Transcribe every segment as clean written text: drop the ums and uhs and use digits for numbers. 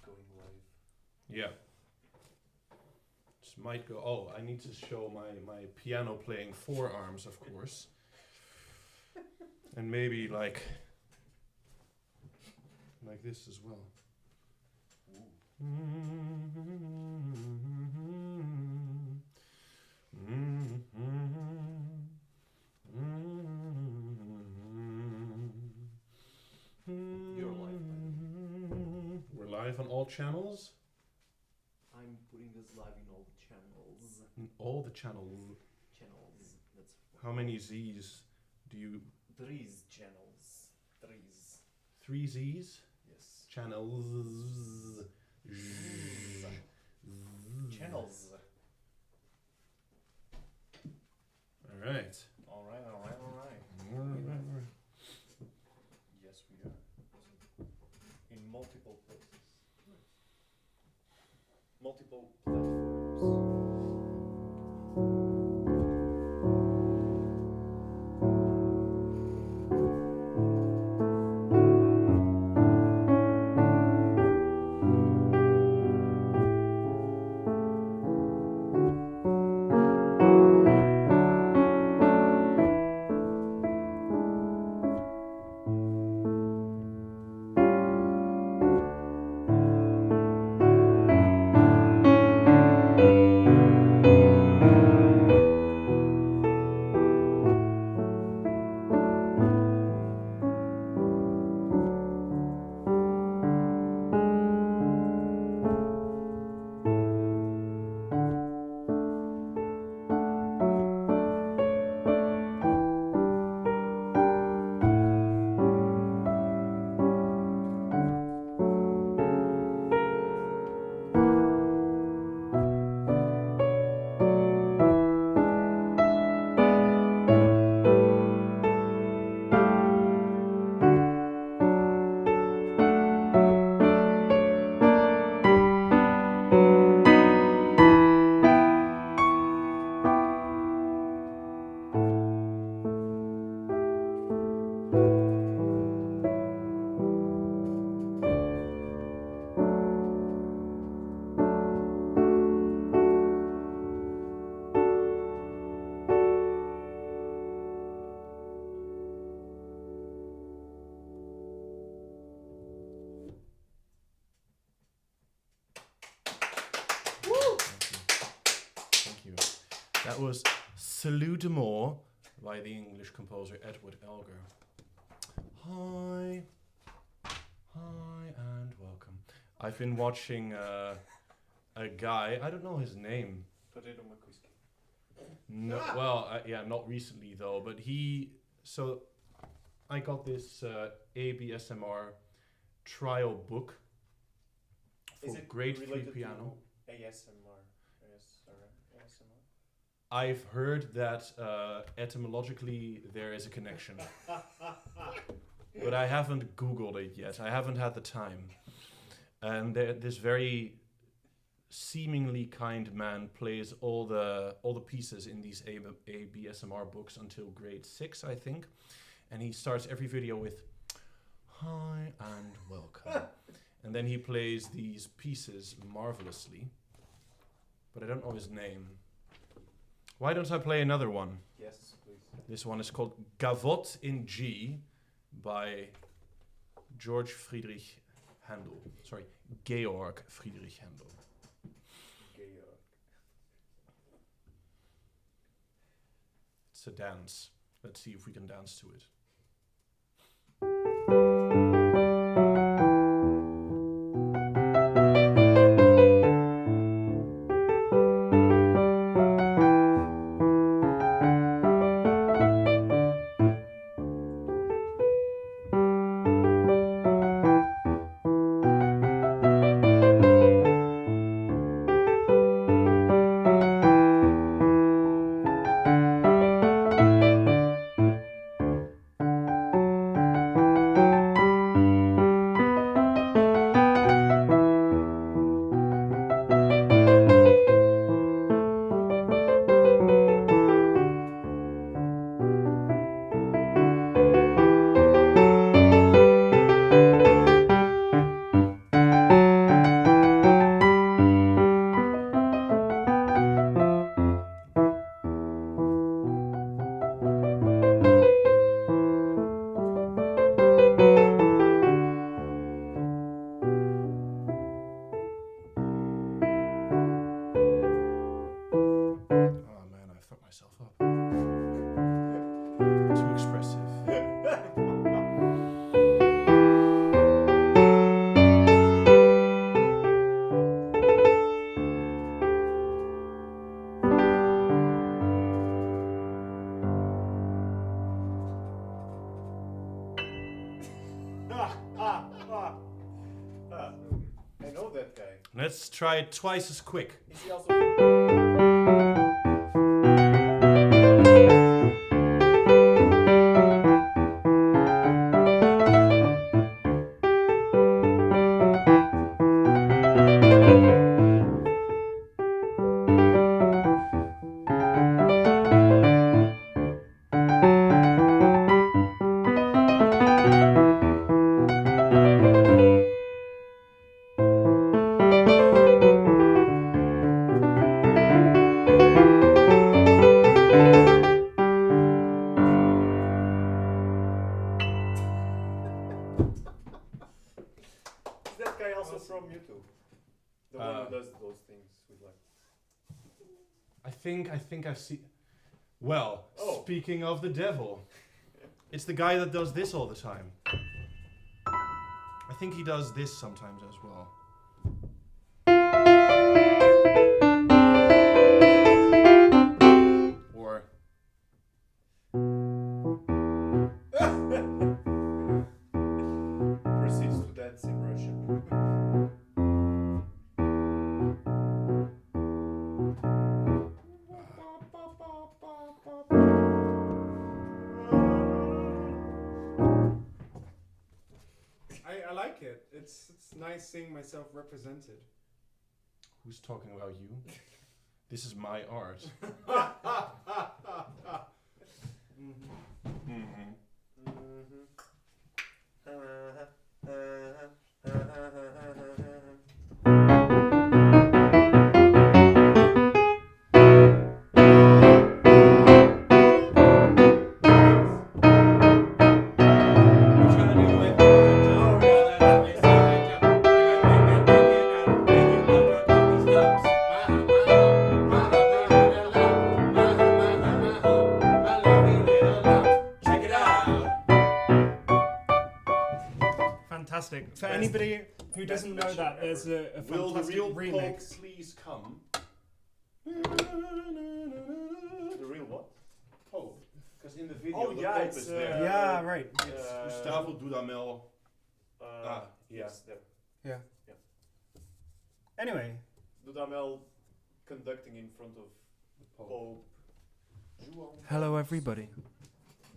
going live. Yeah. This might go. Oh, I need to show my piano playing forearms, of course. And maybe like this as well. You're live. We're live on all channels. I'm putting this live in all channels. All the channels. Channels. That's How many Z's do you? threes channels. Threes. 3 Z's? Yes. Channels. Channels. Alright. Alright. Yes, we are. In multiple places. Multiple platforms. Thank you. That was Salut d'Amour by the English composer Edward Elgar. Hi. Hi and welcome. I've been watching a guy, I don't know his name. Potato McQuisky. No, well, yeah, not recently though, but I got this ABSMR trial book Is for it grade 3 related piano. to ASMR? ASMR? I've heard that etymologically there is a connection. But I haven't Googled it yet. I haven't had the time. And this very seemingly kind man plays all the pieces in these ABSMR books until grade 6, I think. And he starts every video with "Hi and welcome." And then he plays these pieces marvelously. But I don't know his name. Why don't I play another one? Yes, please. This one is called Gavotte in G by Georg Friedrich Handel. Sorry, Georg Friedrich Handel. Georg. It's a dance. Let's see if we can dance to it. Let's try it twice as quick. Is he also... Is that guy also from YouTube? The one who does those things with like... I think I've seen. Well, Oh. speaking of the devil, it's the guy that does this all the time. I think he does this sometimes as well. Or Proceeds to dance in Russian. I like it. It's nice seeing myself represented. who's talking about you? This is my art. Fantastic. For Best- anybody who best doesn't know version that, there's a Will the fantastic real remix. Pope please come? The real what? Pope. Because in the video Oh, the yeah, Pope it's, is there. Yeah, right. It's Gustavo Dudamel. Yes, there. Anyway, Dudamel conducting in front of Pope João. hello everybody.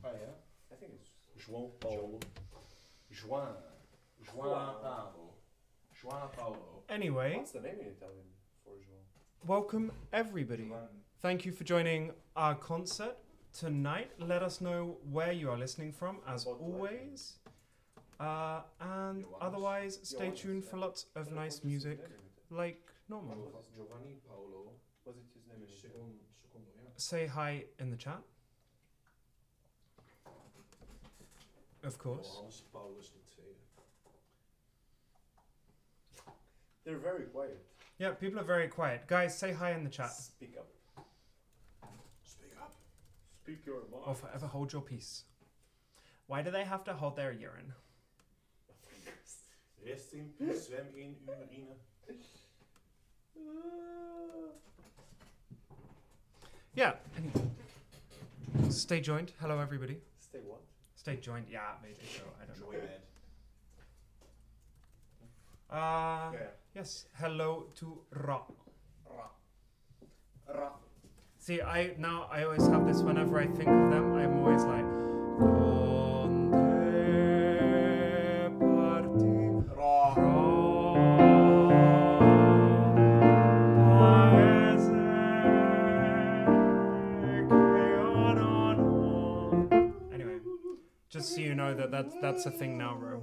Oh yeah? I think it's João Paulo. João Paulo. João Paulo. Anyway, What's the name in Italian for João? welcome everybody. Thank you for joining our concert tonight. Let us know where you are listening from, as About always. And Johannes. otherwise, stay Johannes, tuned yeah. for lots of nice What is his music, name in it? like normal. Giovanni Paolo. Was it his name in Italian? Secondo, yeah. Say hi in the chat. Of course. Johannes Paulus II. They're very quiet. Yeah, people are very quiet. Guys, say hi in the chat. Speak up. Speak up. Speak your mind. Or forever hold your peace. Why do they have to hold their urine? Rest in peace, zwem in urine. Yeah, anyway. Stay joined. Hello, everybody. Stay what? Stay joined. Yeah, maybe so. I don't know. Joy man. Yeah. Yes. Hello to Ra. Ra. See, I always have this whenever I think of them. I'm always like, con te parti Ra. paese che onono. Anyway, just so you know that's a thing now, Ro.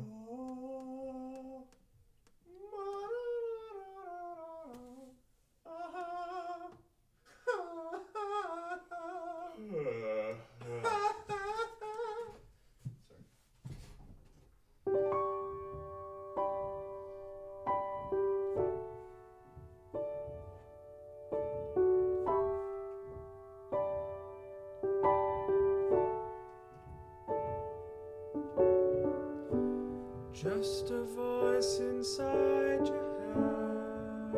Just a voice inside your head,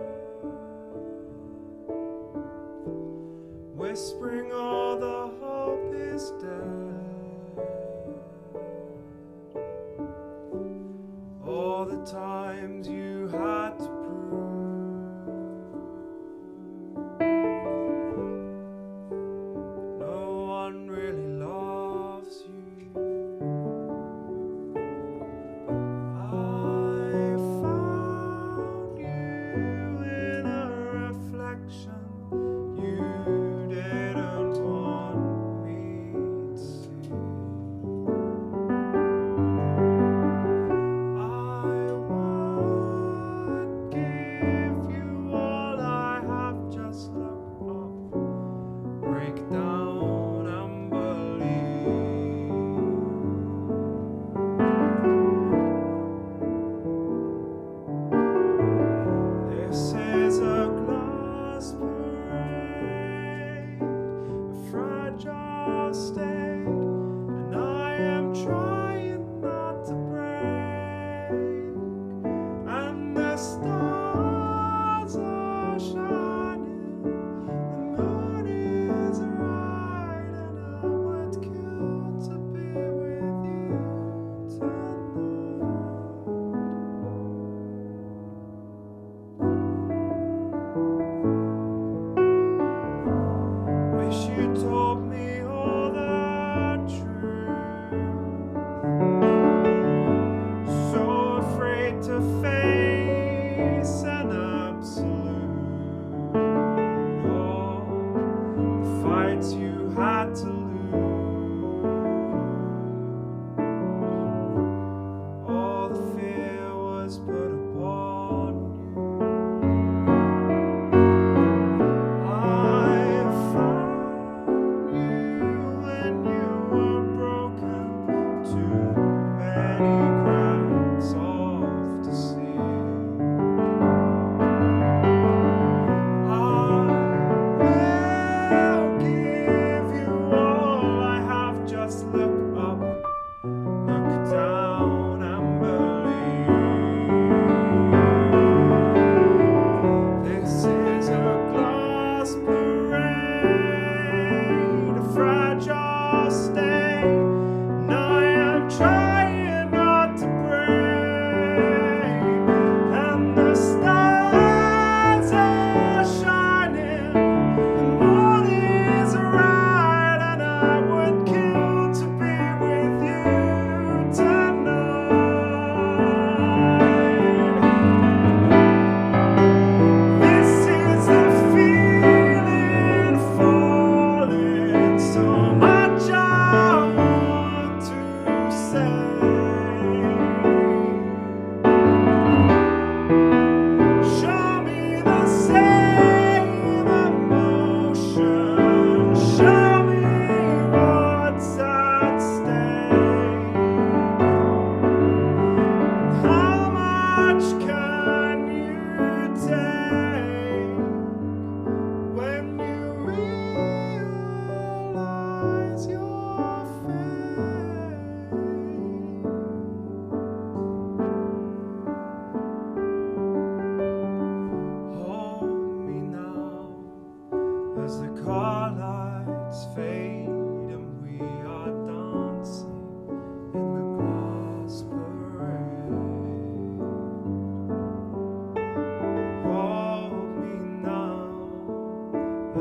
whispering all the hope is dead. All the times you had to prove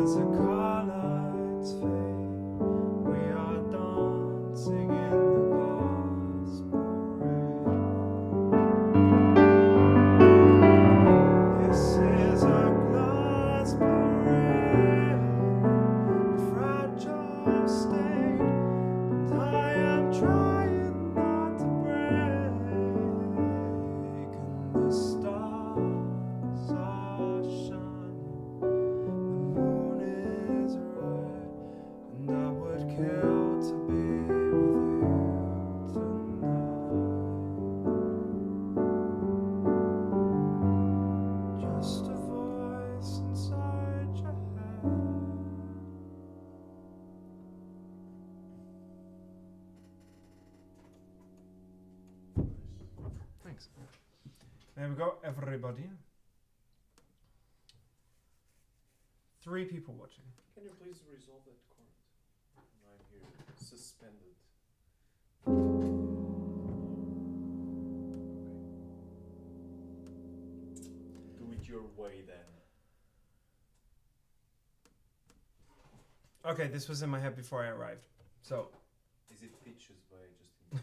as the car lights fade, we are dancing in the glass parade. This is a glass parade, a fragile state, and I am trying not to break. And the stars are shining, the moon is red, and I would kill to be with you tonight. Just a voice inside your head. Thanks. There we go, everybody. 3 people watching. Can you please resolve that chord? Right here, suspended. Do it your way then. Okay, this was in my head before I arrived. So, Is it pitches by Justin?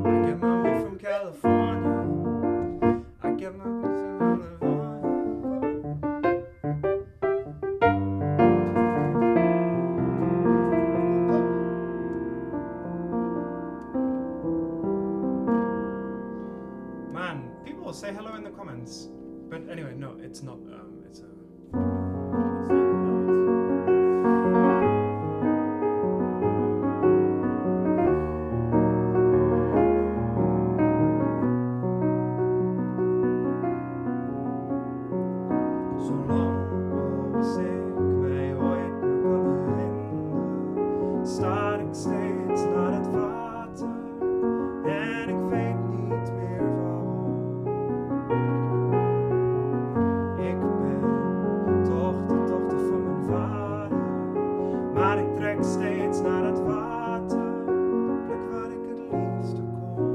I get my weed from California. I get my weed from California. Man, people say hello in the comments. But anyway, no, it's not. It's a. Zolang als ik mij ooit nog kan herinneren, sta ik steeds naar het water en ik weet niet meer waarom. Ik ben toch de dochter van mijn vader, maar ik trek steeds naar het water, de plek waar ik het liefste kom.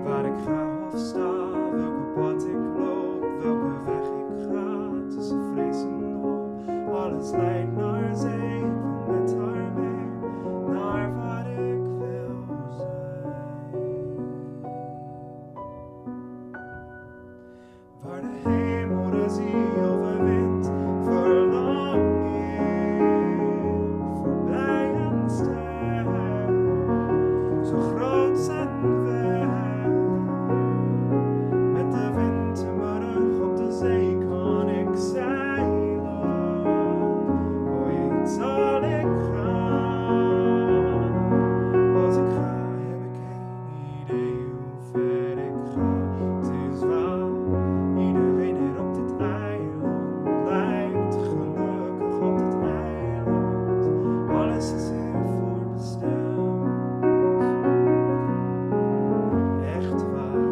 Waar ik ga of sta, welke pad ik loop, welke weg ik ga, tussen vrees en hoop. Alles leidt naar zee, ik wil met haar mee, naar waar ik wil zijn. Waar de hemel de zee overwint, verlang ik voorbij een ster, zo groot en ver. Met de wind in mijn rug op de zee kan ik zeilen. Ooit zal ik gaan. Als ik ga heb ik geen idee hoe ver ik ga. Het is waar, iedereen hier op dit eiland lijkt gelukkig op dit eiland. Alles is hier voorbestemd. Echt waar,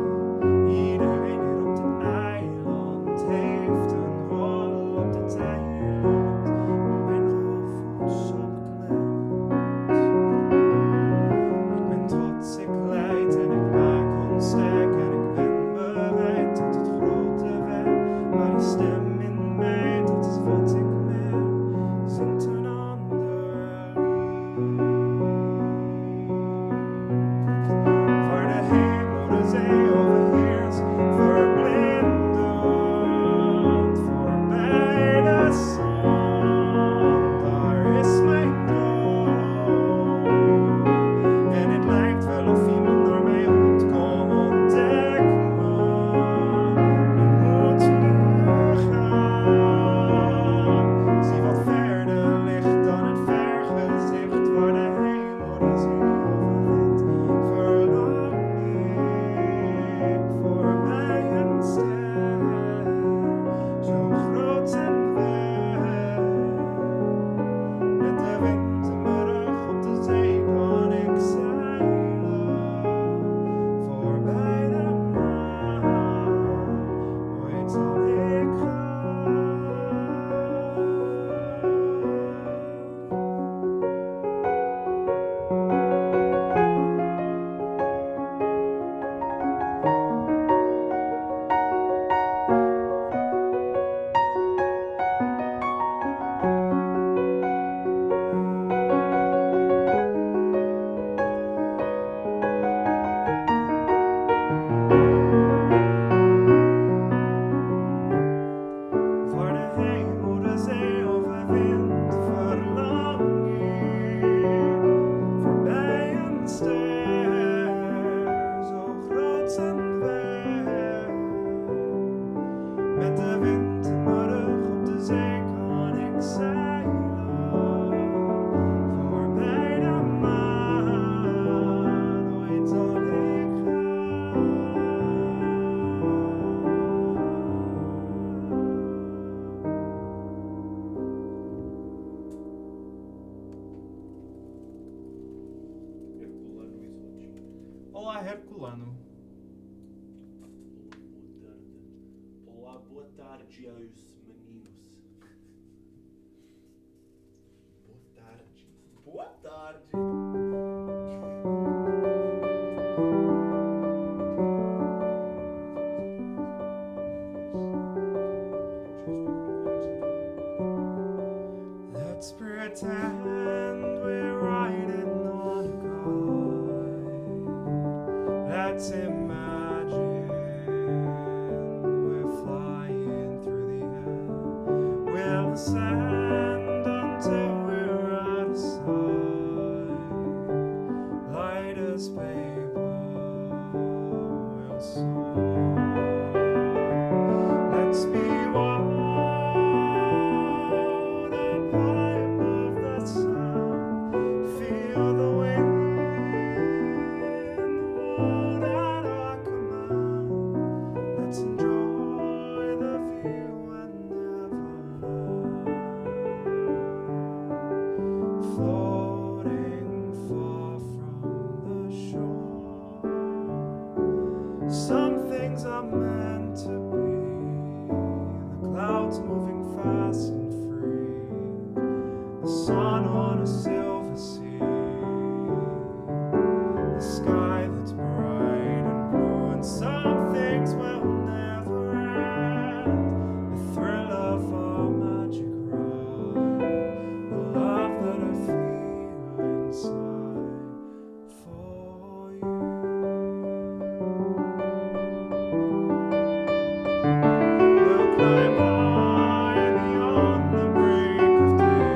iedereen hier op dit eiland heeft een rol op dit eiland. Mijn rol voelt zo beklemd. Ik ben trots, ik leid en ik maak ons sterk en ik ben bereid tot het grote werk. Maar die stem in mij, dat is wat ik merk, zingt een ander lied. Waar de hemel de zee overheerst, verblindend voorbij de zon. Daar is mijn droom. En het lijkt wel of iemand naar mij roept, kom ontdek me. Ik moet nu gaan. Olá, Herculano. Olá, boa tarde aos meninos. Boa tarde. Boa tarde. Let's pretend we're riding on a kite. Let's imagine we're flying through the air. We'll ascend until we're out of sight. Light as paper, we'll soar. Let's be one up high above the sound. Feel the wind, the world at our command. Let's enjoy the view and never land. Floating far from the shore. Some things are meant to be. The clouds moving fast and free. The sun on a silver sea. The sky that's bright and blue. And some things will never end. The thrill of our magic ride. The love that I feel inside for you. We'll climb high beyond the break of day.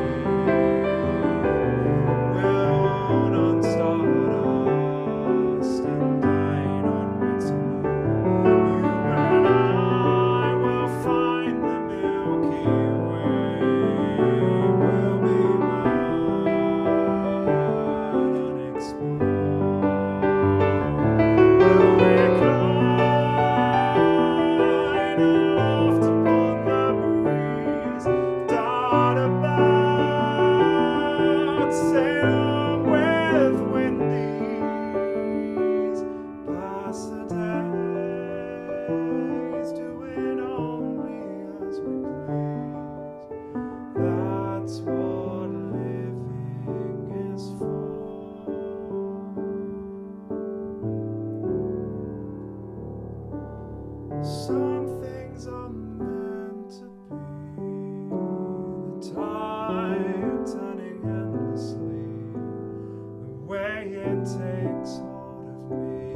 We'll on stardust and dine on bits of moon. You and I will find the Milky Way. We'll be wild, unexplored. We'll recline aloft upon the breeze, dart about, sail on with windies, pass the days doing only as we please. That's what living is for. Some things are meant to be. The tide turning endlessly. The way it takes hold of me.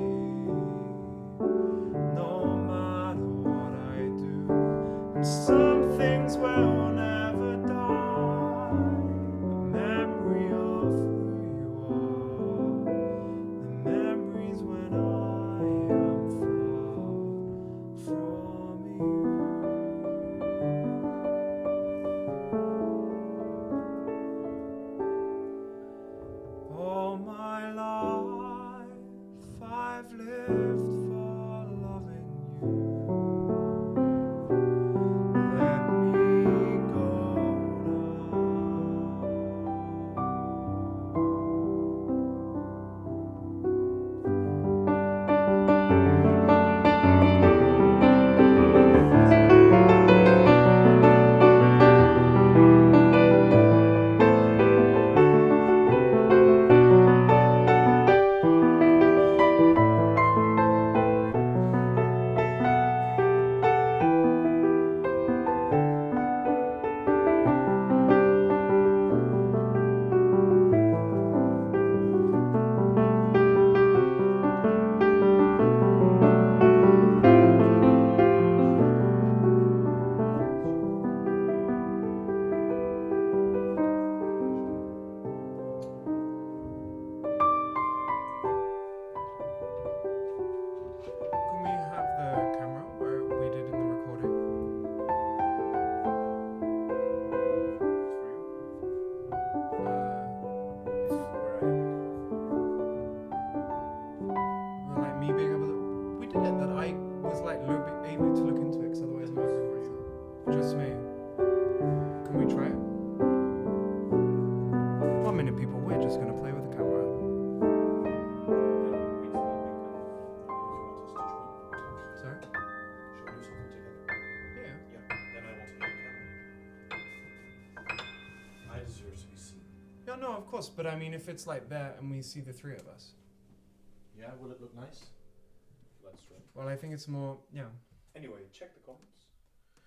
No matter what I do. And some things will never die. The memory of who you are. The memories when I am far from you. All my life I've lived for loving you. Let me go now. Can we have the camera where we did in the recording? Well, like me being able to. We did it that I was like able to look into it, because otherwise not everybody. Just me. Can we try it? 1 minute, people. We're just gonna play with the camera. Yeah, no, of course. But I mean, if it's like there and we see the three of us, Yeah, will it look nice? Let's try. well, I think it's more. Yeah. Anyway, check the comments.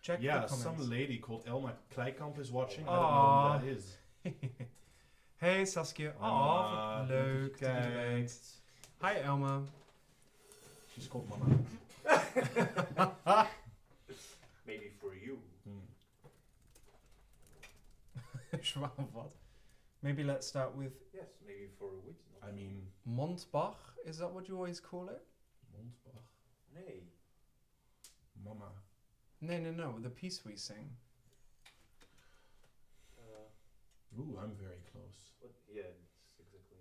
Check Yeah, the comments. some lady called Elma Kleikamp is watching. I Aw. don't know who that is. Hey Saskia. Mama, Oh, leuk. dat je er bent. Hi Elma. She's called Mama. Maybe for you. Schwab, what? Maybe let's start with Yes, maybe for a wit. I mean, Montbach. Is that what you always call it? Monsbach. Nee. Mama. No. The piece we sing. Ooh, I'm very close. What? Yeah, it's exactly.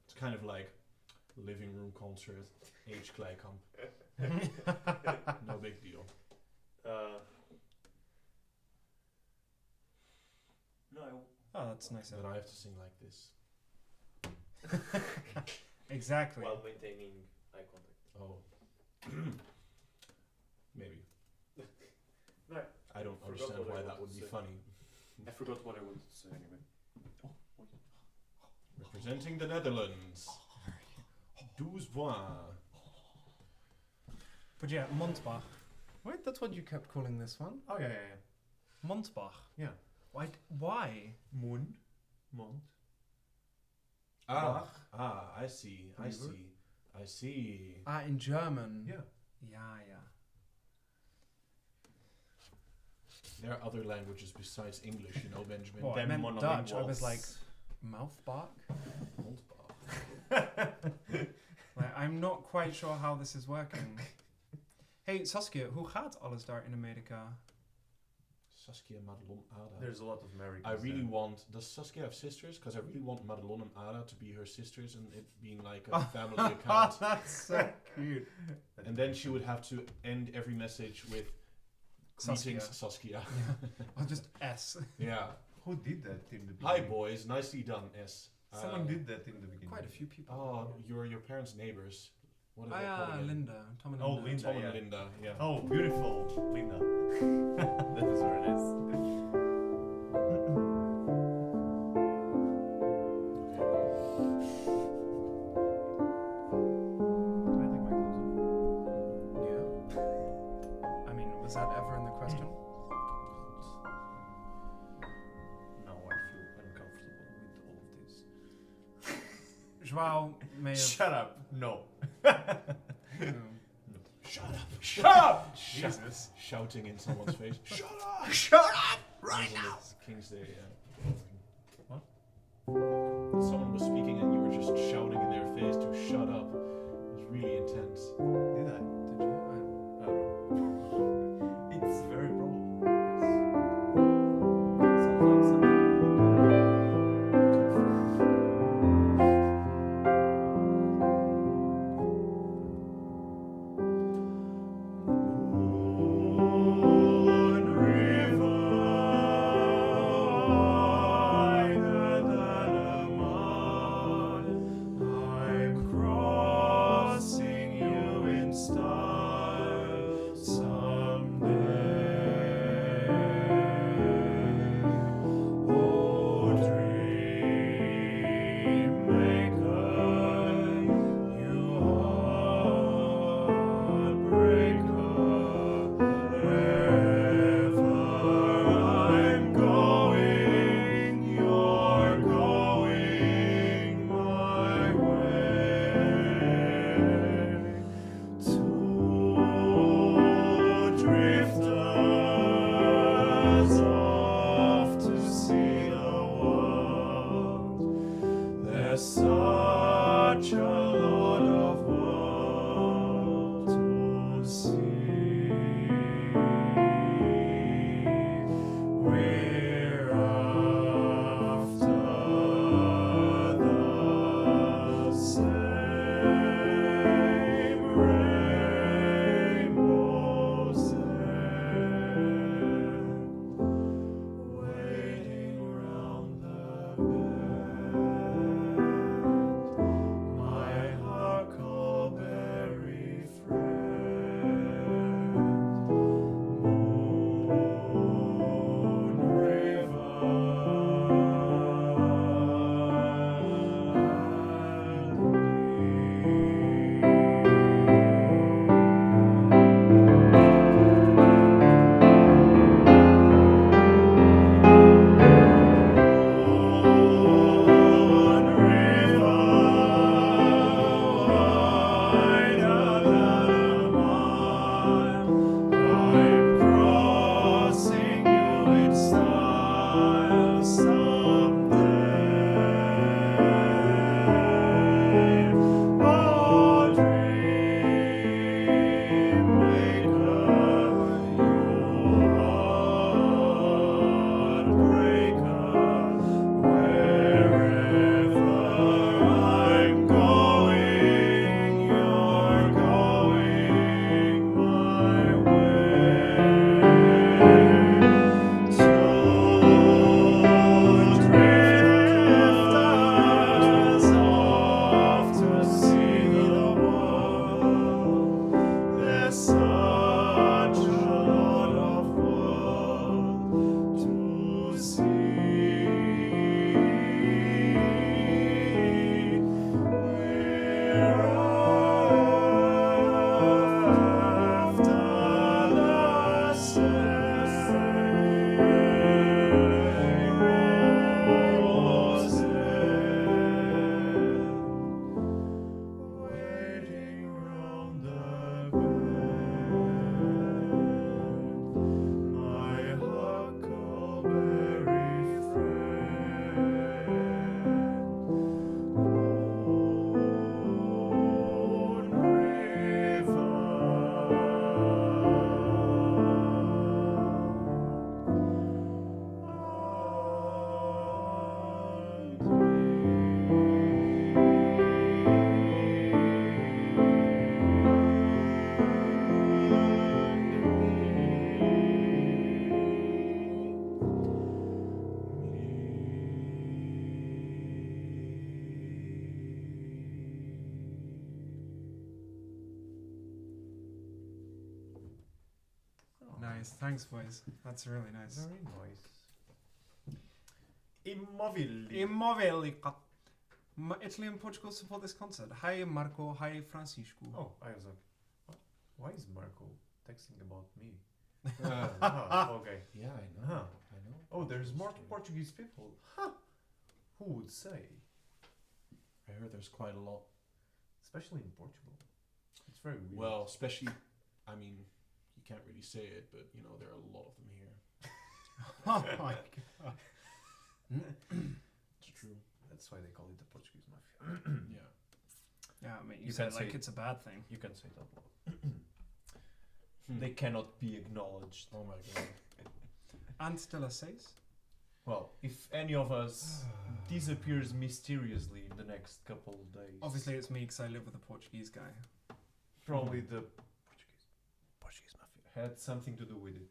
It's kind of like living room concert, H. Kleikamp. No big deal. No. Oh, that's nice. But I have to sing like this. Exactly. While maintaining eye contact. Oh. Maybe. No. I don't Forgot understand what I why that wanted would to be say. funny. I forgot what I wanted to say anyway. Representing the Netherlands. 12 points. But yeah, Montbach. Wait, that's what you kept calling this one? Oh yeah. Montbach. Yeah. Why? Moon. Mont. Ah, Bach. I see. I River. see. I see. Ah, in German. Yeah. Yeah. There are other languages besides English, you know, Benjamin. Well, I Them meant Dutch. I was monolinguals. like, Mouthbach? Monsbach. Like, I'm not quite sure how this is working. Hey Saskia, hoe gaat alles daar in Amerika? Saskia, Madelon, Ada. There's a lot of Americans. I really there. want. Does Saskia have sisters? Because I really want Madelon and Ada to be her sisters and it being like a family account. That's so cute. And then she would have to end every message with greetings, Saskia. Or just S. Yeah. Who did that in the beginning? Hi, boys. Nicely done, S. Someone did that in the beginning. Quite a few people. Oh, your parents' neighbors. What are they Ah, calling it? Linda. Tom and Oh, Linda. Linda. Tom Yeah. and Linda. Yeah. Oh, beautiful, Linda. That is very nice. Can I take my clothes off? Yeah. I mean, was that ever in the question? Now I feel uncomfortable with all of this. Joao may have... Shut up! No. Shut up! Shut up! Shout- Jesus. Shouting in someone's face. Shut up! Shut up! Right That was on now! the King's Day, yeah. What? Someone was speaking and you were just shouting in their face to shut up. It was really intense. Did I? Did you? I don't know. It's very probable. Yes. Sounds like something Moon River, I'm crossing you nice. Thanks, boys. That's really nice. Very nice. Immobili. Immobile. Italy and Portugal support this concert. Hi, Marco. Hi, Francisco. Oh, I was like, why is Marco texting about me? Okay. Yeah, I know. Huh. I know. Oh, there's more Portuguese people. Huh. Who would say? I heard there's quite a lot. Especially in Portugal. It's very weird. Well, especially, I mean, you can't really say it, but you know there are a lot of them here. Oh my god. It's true. That's why they call it the Portuguese mafia. Yeah. Yeah, I mean, you You said can like say- it's a bad thing. You can say that. They cannot be acknowledged. Oh my god. And still a says. Well, if any of us disappears mysteriously in the next couple of days, Obviously, it's me because I live with a Portuguese guy. probably the Portuguese mafia had something to do with it.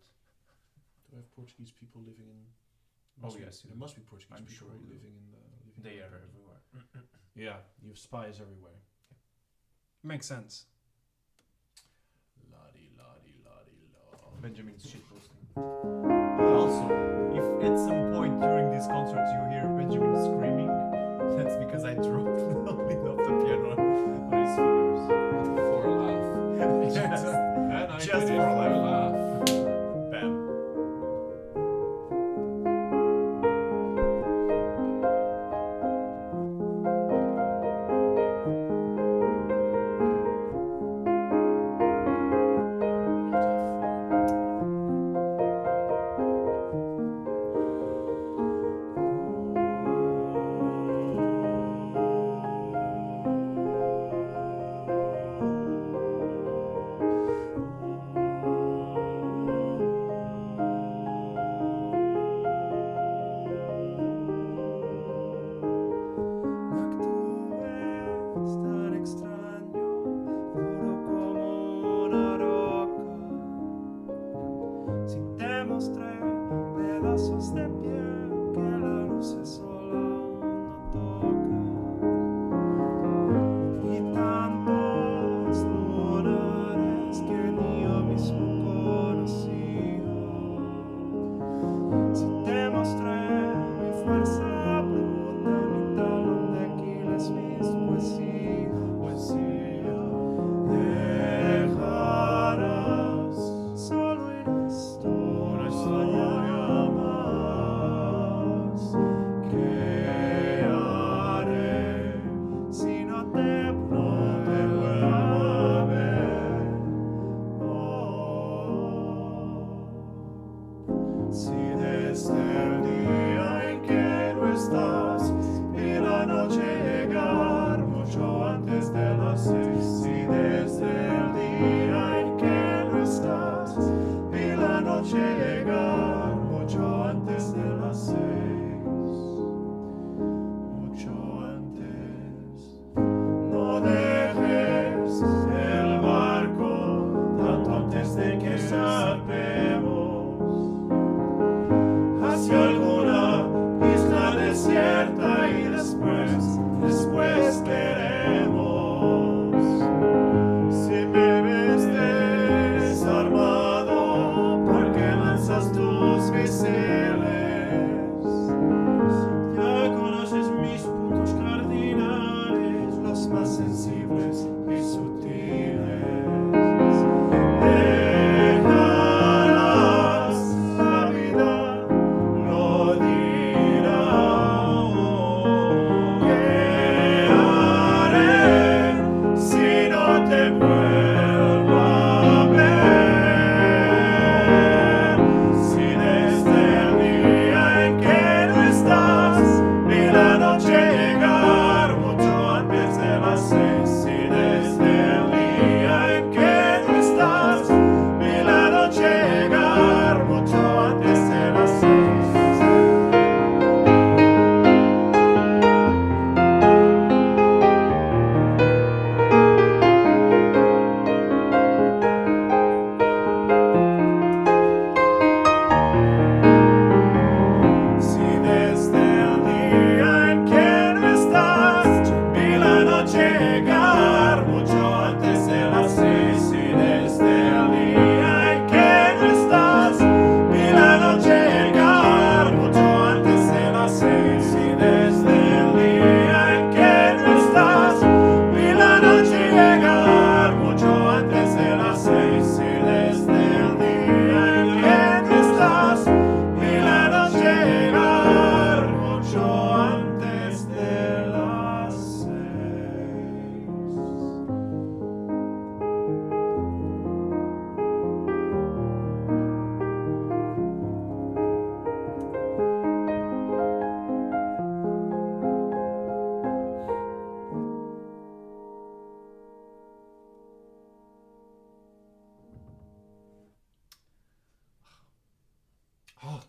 Do I have Portuguese people living in? Oh, must be- yes, you there do. must be Portuguese I'm people sure you do. living in the. Living They in are the- everywhere. Yeah, you have spies everywhere. Makes sense. La di la di la di la. Benjamin's shitposting. Also, if at some point during these concerts you hear Benjamin screaming, that's because I dropped the lid of the piano on his fingers. For a laugh. Just, And I just did it for a for a laugh. laugh. Bam. Tú eres tan extraño, duro como una roca. Si te mostré pedazos de piel que la luz sola aún no toca, y tantos lunares que ni yo mismo conocía. Si te mostré mi fuerza bruta, mi talón de Aquiles, mis poesía, dejarás solo en esto una historia más. ¿Qué haré si no te vuelvo a ver? Si desde el día en que no estás y la noche llegar mucho antes de las 6, si desde el día en que no estás y la noche llegar mucho antes de las 6, mucho antes, no dejes el barco tanto antes de que zarpemos. Así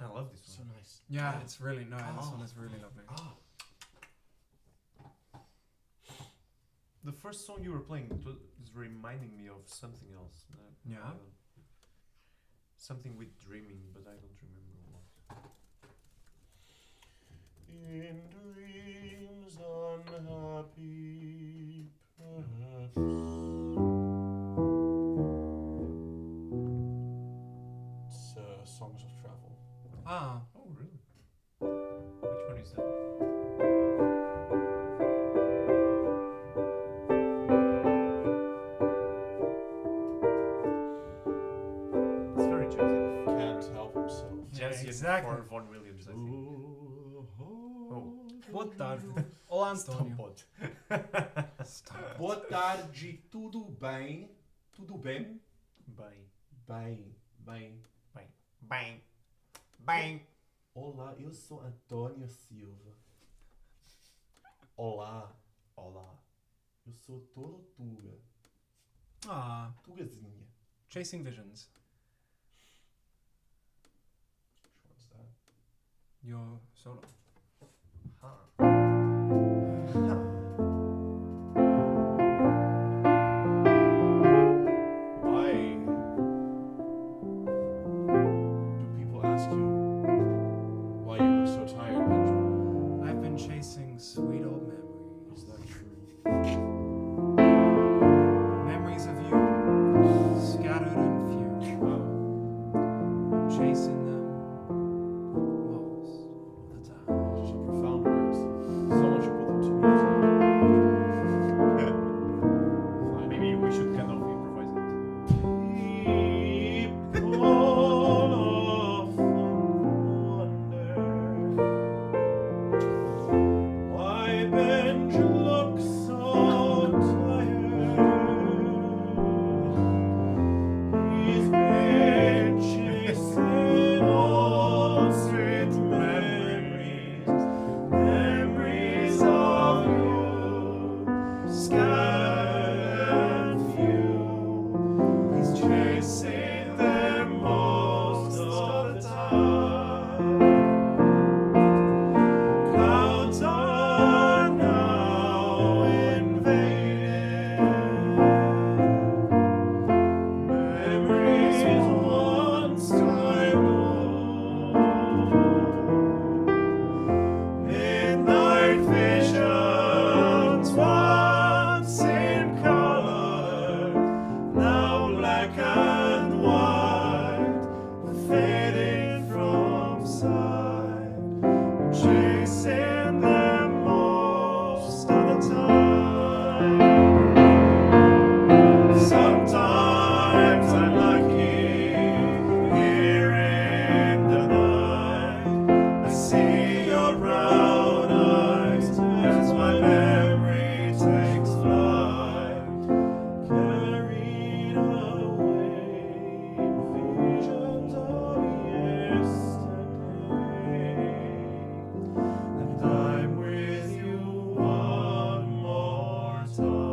I love this So one. nice. Yeah, it's really nice. This Oh. one is really lovely. The first song you were playing is reminding me of something else. Yeah? Something with dreaming, but I don't remember what. In dreams unhappy, perhaps. It's Songs of Travel. Ah, Oh, really? Which one is that? It's very jazzy. Can't help himself. Jazzy exactly. and Vaughan Williams, I think. boa tarde. Olá, António. Stop. Stop. Boa tarde, tudo bem? Tudo bem? Bem. Bem, bem. Bang. Bang. Olá, eu sou Antônio Silva. Olá, Olá. eu sou Tortuga. Ah, Tugazinha. Chasing Visions. Which one's that? Your solo. Why do people ask you why you look so tired, Benjamin? I've been chasing sweet old memories. Is that true? Memories of you, scattered and few. Wow. I'm chasing them most of the time. Such profound words. Someone should put them to music. Maybe we should kind of improvise it. People often wonder why Benji looks so tired. He's been chasing old sweet memories, memories of you, scattered and few. He's chasing them most of the time. Clouds are now invaded. Memories once time midnight visions once in color, now black and white, fading from sight, chasing them most of the time. Sometimes I'm lucky here in the night. I see your brown eyes as my memory takes flight, carried away visions of yesterday, and I'm with you one more time.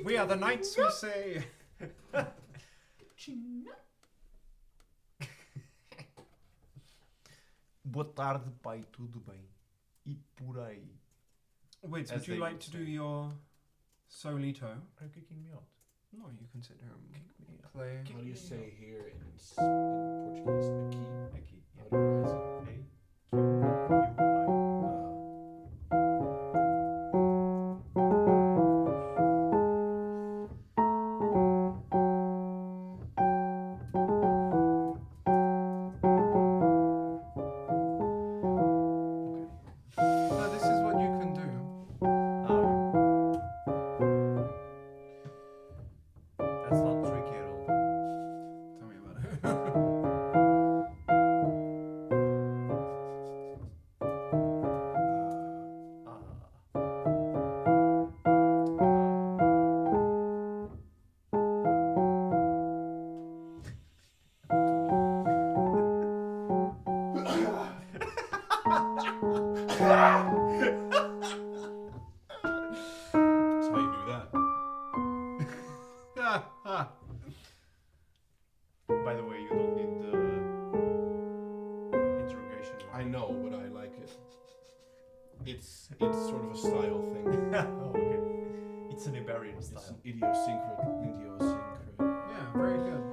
We are the knights who say. Boa tarde, pai, tudo bem? E por aí. Wait, As would you they like would to say. do your solito? Are you kicking me out? No, you can sit here and Kick me out. play. How do you say here in Portuguese? Aqui. Aqui. How do you write it? A, Q, U, No, this is what you can do. I. That's not tricky at all. Tell me about it. That's how you do that. By the way, you don't need the interrogation mark. I know, but I like it. It's sort of a style thing. Oh, okay. It's an Iberian It's style. an idiosyncratic. Yeah, very good.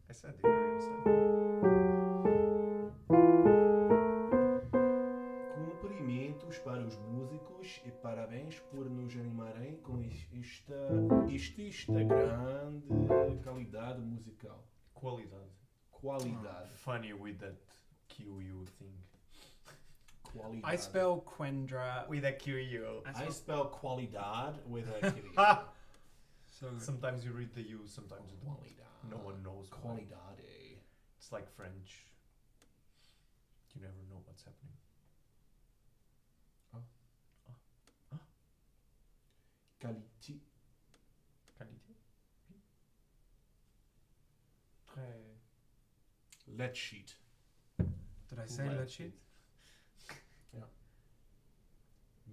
I said Iberian style. Cumprimentos para os músicos e parabéns por nos animarem com esta grande qualidade musical. Qualidade. Qualidade. Funny with that QU thing. Qualidade. I spell Quendra. With a QU. I spell qualidade with a kitty. So Sometimes you read the U, sometimes you don't. Qualidade. No one knows why. Qualidade. It's like French. You never know what's happening. Qualité. Qualité. Très. Lead sheet. did I say light lead sheet? In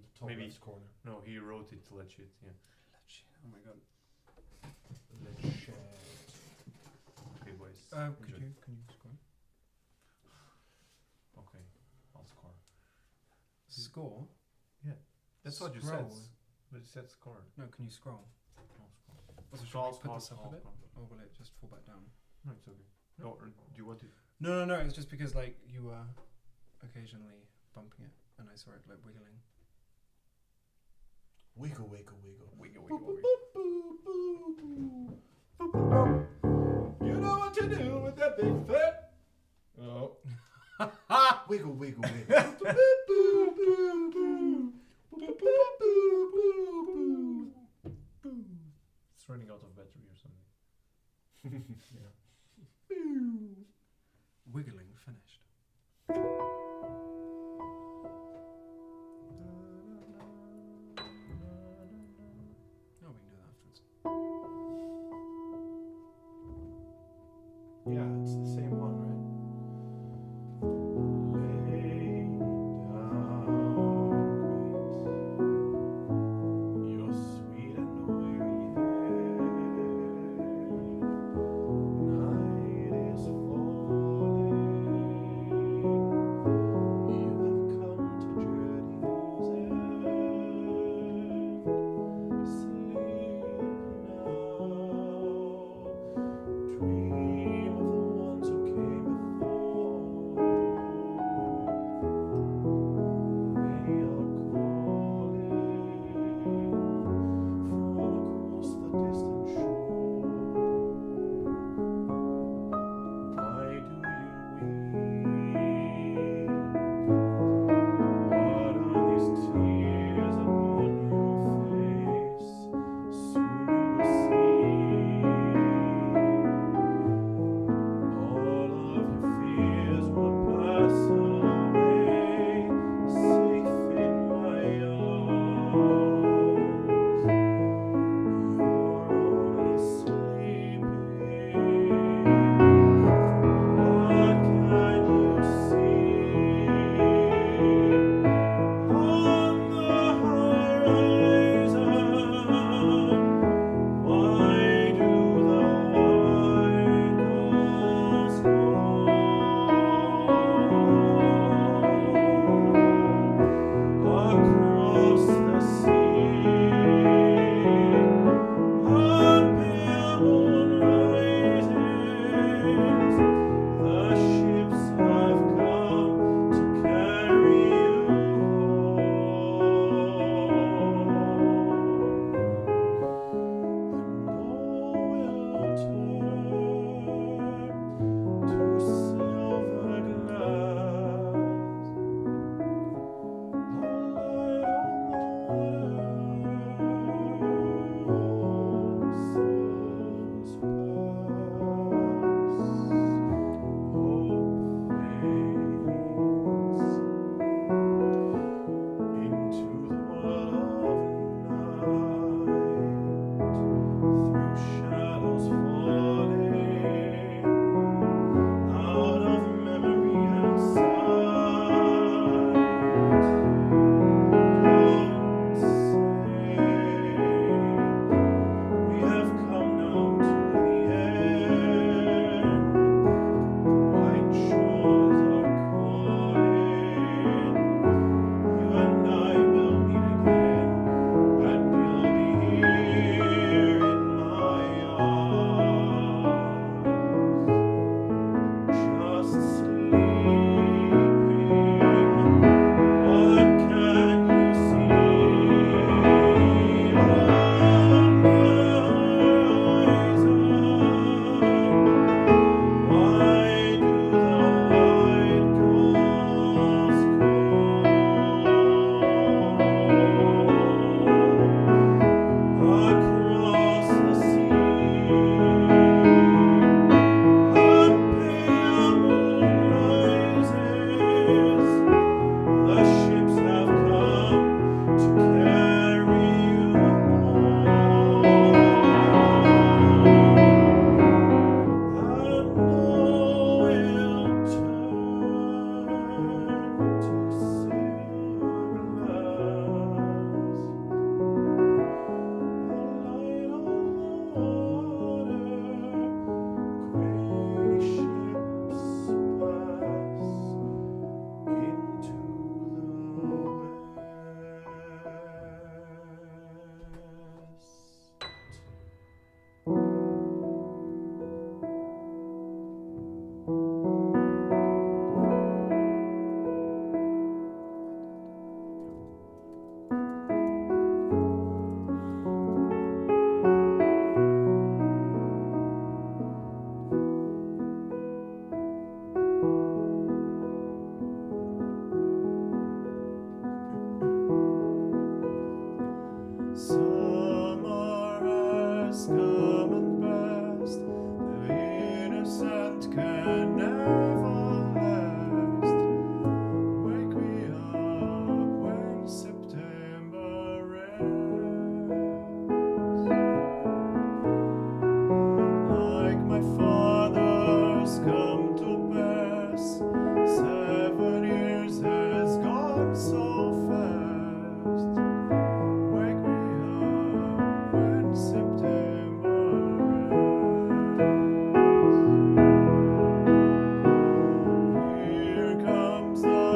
the top Maybe. left corner. No, he wrote it lead sheet. Yeah. Lead sheet. Oh my god. Lead sheet. Okay, boys. Could enjoy. you can you score? Okay, I'll score. Score? That's what you said. Scroll. But you said score. No, can you scroll? I'll score. Also, should I'll we put this score, up a I'll bit? score. Or will it just fall back down? No, it's okay. No, or do you want it? No. It's just because like you were occasionally bumping it, and I saw it like wiggling. Wiggle, wiggle, wiggle. Wiggle, wiggle, You know what to do with that big foot. Oh. Wiggle, wiggle, wiggle. It's running out of battery or something. Wiggling finished. No, we can do that afterwards. Yeah, it's the same one, right? Lay down The ships have come to carry you home. And all will turn to silver glass. A light on the water, gray ships pass into the west. Summer has come and passed. The innocent can never last. Wake me up when September ends. Like my father's come to pass, 7 years has gone so fast. Wake me up when September ends. Here comes the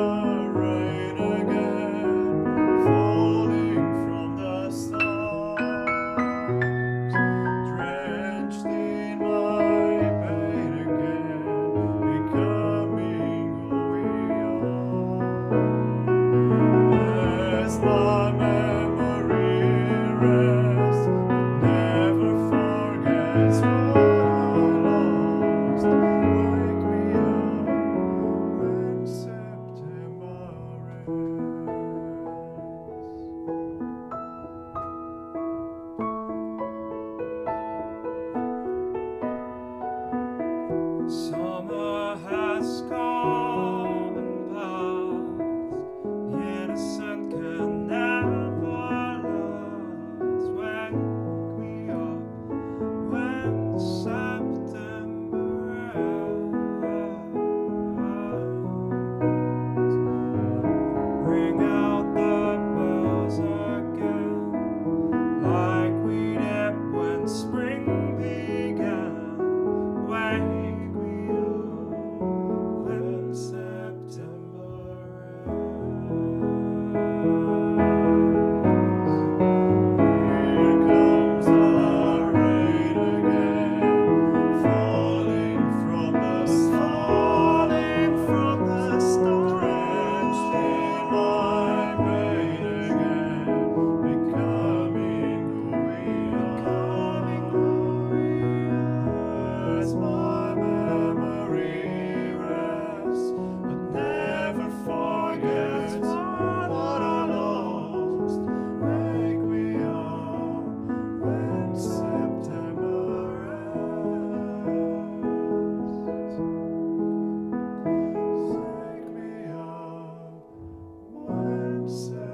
rain again, falling from the stars, drenched in my pain again, becoming who we are. As my memory rests, it never forgets what I lost. Wake me up when September ends. Summer has come and passed. The innocent can never last. Wake me up when September ends. Ring out the bells again, like we did when spring began. Wake me up when September ends. Here comes the rain again, falling from the stars, drenched in my pain again, becoming who we are. As my memory rests, but never forgets what I lost. Wake me up when September ends. Wake me up when September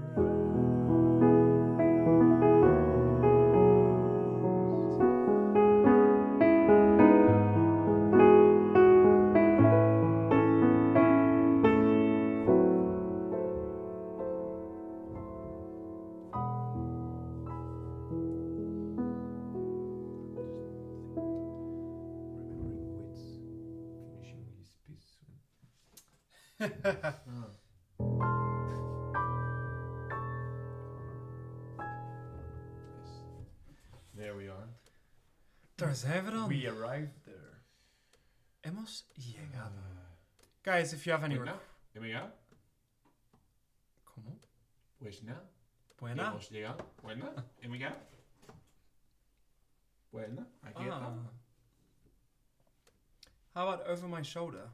ends. Remembering Wits finishing his piece There we are. Daar zijn we dan. We arrived there. Hemos llegado. Guys, if you have any Buena. Amiga. ¿Cómo? Pues nada. Buena. Hemos llegado. Buena. Amiga. Buena. Aquí estamos. How about over my shoulder?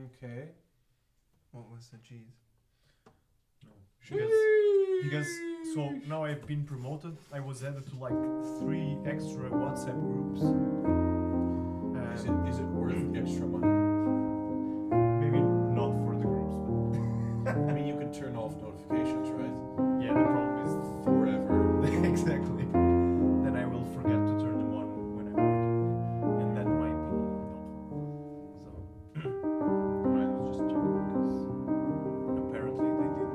Okay. What was the G's? No. Because so now I've been promoted. I was added to like 3 extra WhatsApp groups. Is it worth extra money? Maybe not for the groups, but I mean, you can turn off notifications, right? yeah, the problem is Forever. exactly. Then I will forget to turn them on when I'm working, and that might be helpful. So I was just checking because apparently they did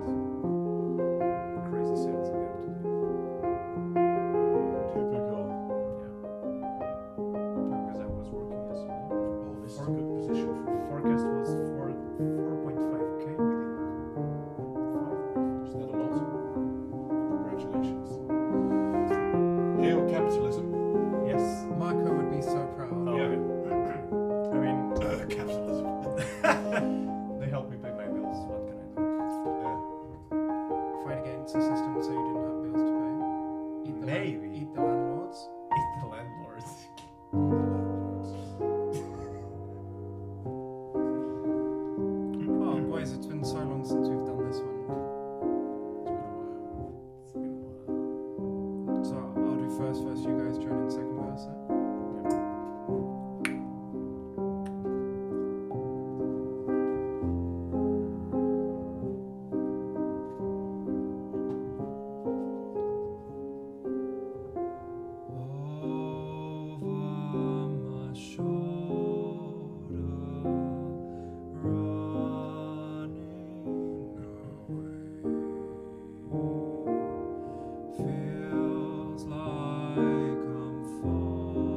crazy sales again today. Typical. Yeah, because I was working yesterday. Oh, this is a good position for you. Forecast was 4.5k. We did 5. Is that a lot? Congratulations. Hail capitalism. Yes. Marco would be so proud. Oh, Yeah. I mean, Capitalism. they helped me pay my bills. What can I do? Yeah. Fight against the system so you didn't have bills to pay. Maybe. Eat the landlords. Eat the landlords. Oh, boys, it's been so long since we've done this one. It's been a while. So I'll do first verse, you guys join in second verse. Over my shoulder, running away, feels like I'm falling.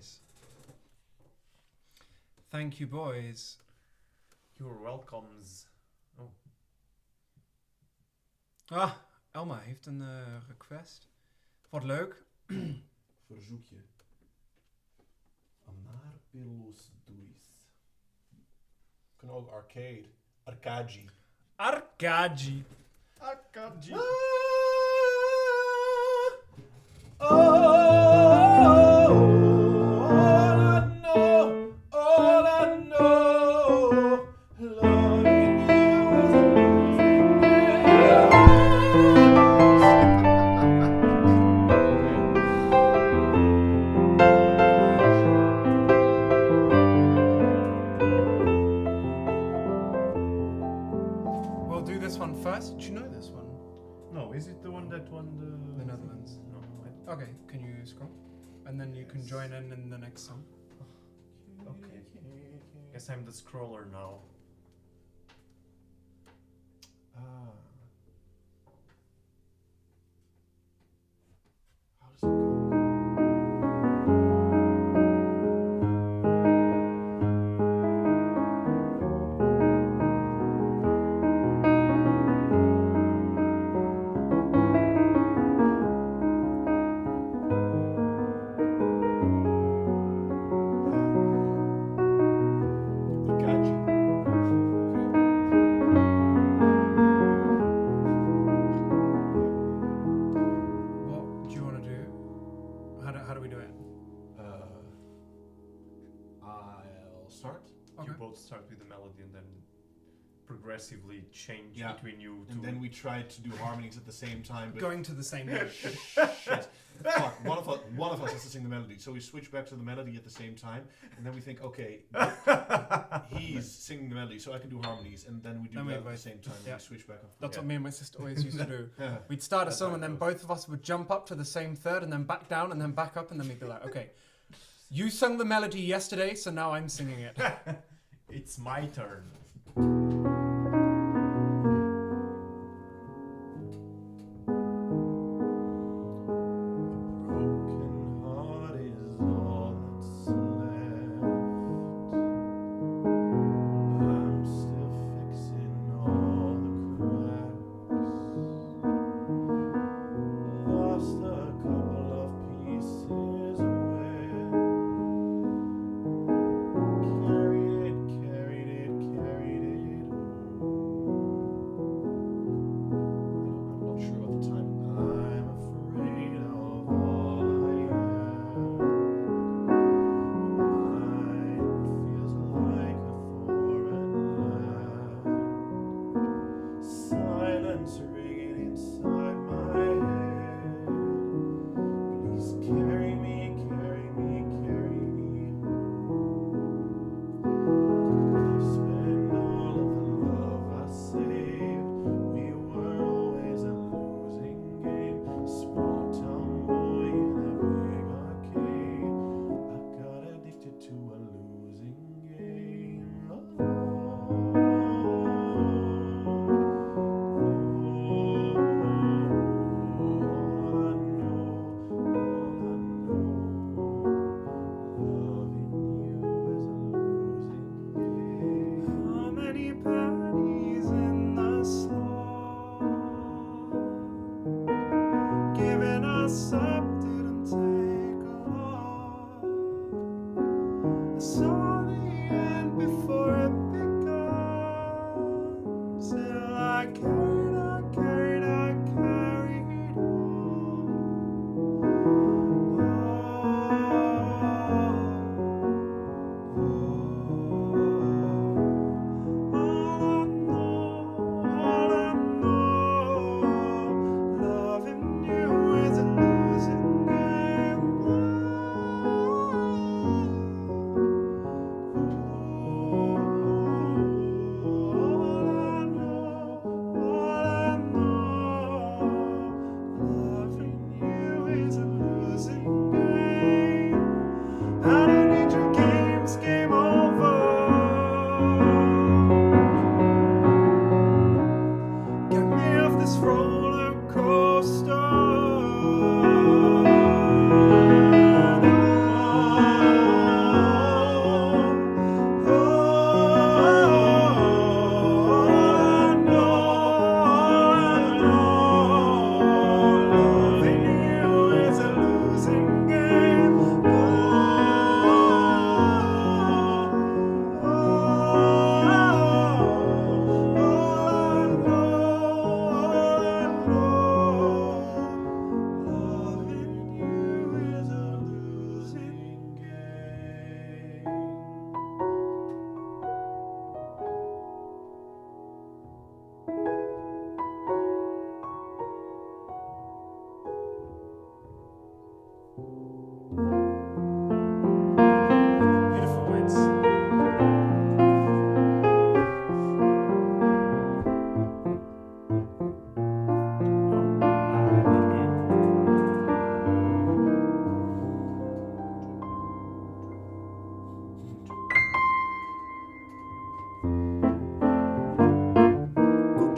Nice. Thank you, boys. You're welcomes. Ah, Elma heeft een request. Wat leuk. Verzoekje. Amar pelos dois. Kunnen ook arcade. Arcade. Arcadi. Arcade. All I know, loving you We'll do this one first. Do you know this one? No, is it the one that won The Netherlands. No. Okay, can you scroll? And then you can join in the next song. Okay. Guess I'm the scroller now. How does it go? Arcade. What do you want to do? How do we do it? I'll start. Okay. You both start with the melody and then progressively change Yeah. between you two. And then we tried to do harmonies at the same time, but Going to the same note. shit. Fuck, one of us has to sing the melody. So we switch back to the melody at the same time, and then we think, okay, he's singing the melody, so I can do harmonies, and then we do Then we that at the both- same time. yeah. And we switch back and forth. That's what me and my sister always used to do. Yeah. We'd start a That's song how and it then goes. both of us would jump up to the same third and then back down and then back up and then we'd be like, okay, you sung the melody yesterday, so now I'm singing it. It's my turn. Broken heart is all that's left. I'm still fixing all the cracks. Lost a couple of pieces away. Carried it home. I'm not sure about the time. I'm afraid of all I am. Mine feels like a foreign land. Silence ringing inside my head. Please carry me home. I've spent all of the love I saved. We were always a losing game. Small town boy in a big arcade. I got addicted to a losing game. How many pennies in the slot? Giving us up didn't take a lot. I saw the end before it began. Still I carried loving you is a losing game.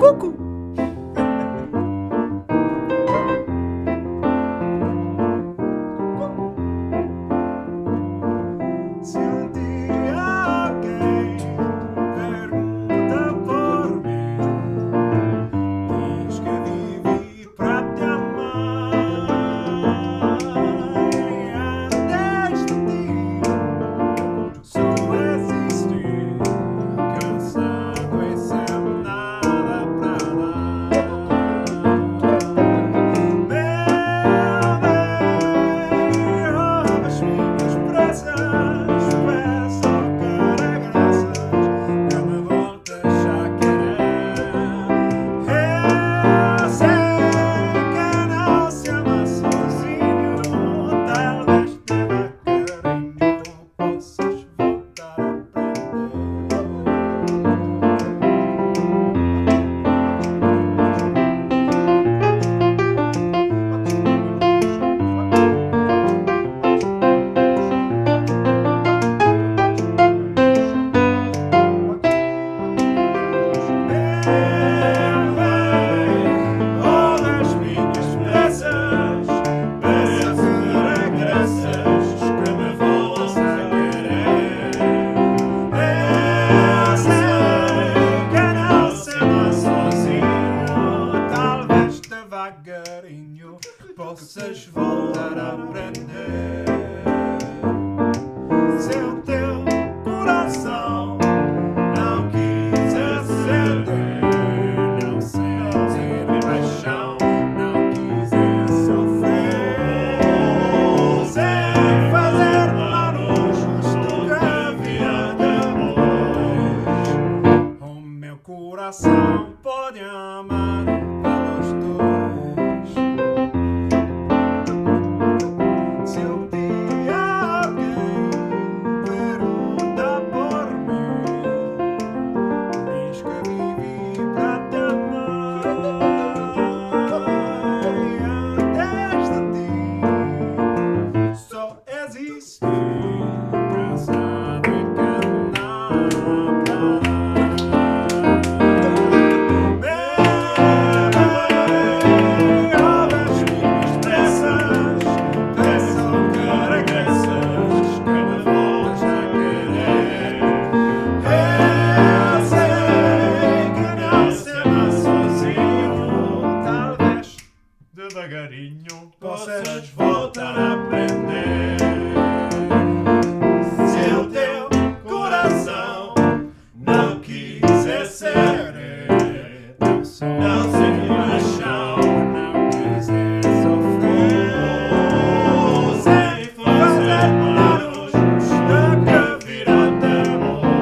Cucu! Se um dia alguém pergunta por mim, diz que vivi pra te amar. Até este dia só existir, cansado e sem nada pra dar. Meu bem, ouve as minhas preces, peço que regressas, que me voltes a querer. Eu sei que não se ama sozinho, talvez devagarinho possas voltar a aprender. Ouve as minhas preces, peço que regressas, que me voltas a querer. Eu sei que não se ama sozinho, talvez devagarinho possas voltar a aprender. Se o teu coração não quiser ceder, não sentir paixão, não quiser sofrer, sem fazer planos do que virá depois, o meu coração pode amar pelos dois. Se um dia alguém pergunta por mim, diz que vivi pra te amar. Até este dia só existe, cansado e que nada pra dar. Ouve as minhas preces, peço que regressas, que me voltes a querer. Eu sei que não se ama sozinho, talvez devagarinho possas voltar a aprender. Se o teu coração não quiser ceder, não sentir paixão, não quiser sofrer, sem fazer planos do que virá depois.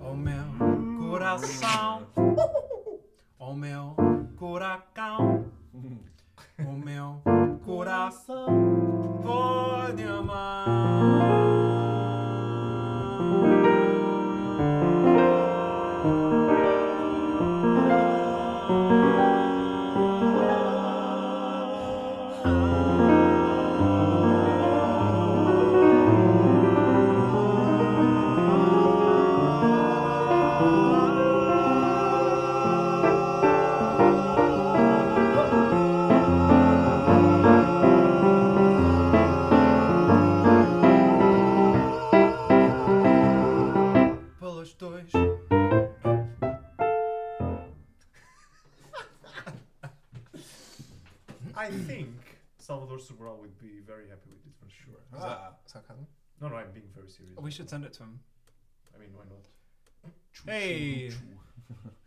O meu coração, o meu curacão, o meu coração pode pelos dois. I think Salvador Sobral would be very happy with it for sure. Sarcasm. No, I'm being very serious. We should send it to him. I mean, why not? Hey.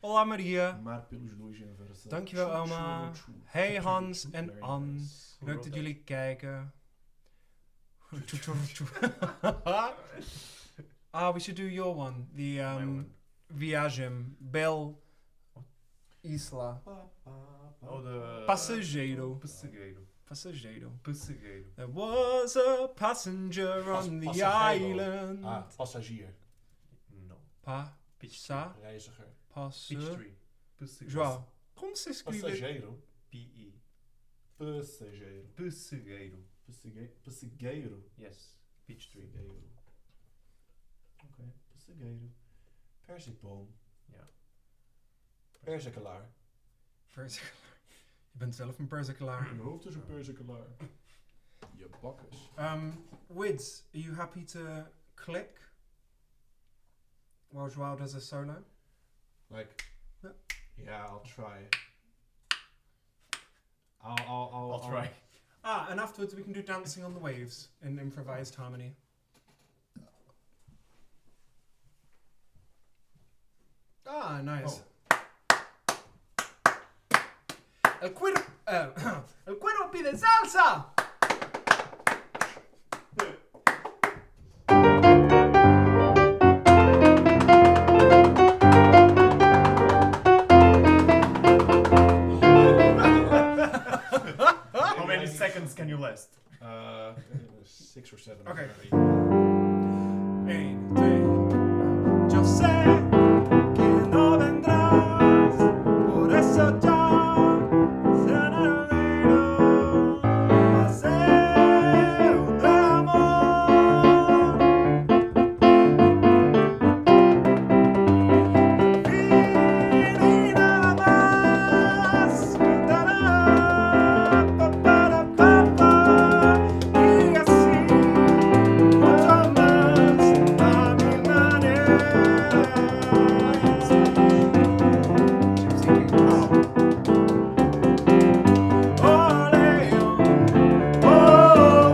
Olá Maria. Amar pelos dois em versão. Dankjewel Alma. Hey Hans en Ann. Leuk dat jullie kijken. We should do your one. The My one. Viagem Bel Isla. Oh, the Passageiro. Passageiro. Passageiro. Passageiro. There was a passenger on the island. Passagier. No. Passa. Reiziger. Passa. Tree. Passageiro. João, como se escreve? Passageiro. P-E. Passageiro. Passageiro. Pessegueiro. Yes, peach tree. Pessegueiro. Oké, pessegueiro. Perzikboom. Ja. Perzikelaar. Perzikelaar. Je bent zelf een perzikelaar. Mijn hoofd is een perzikelaar. Je bakkes. Wids, are you happy to click while Joao does a solo? Like, Yeah. yeah, I'll try. I'll try. And afterwards we can do Dancing on the Waves in improvised harmony. Nice. El cuero pide salsa! How many seconds can you last? 6 or 7. Okay. apparently. 1, 2. Yo sé que no vendrás, por eso ya será hacer un amor. Y nada más cantará, pa, para, pa, pa, y así mucho más a mi manera. Ole, oh,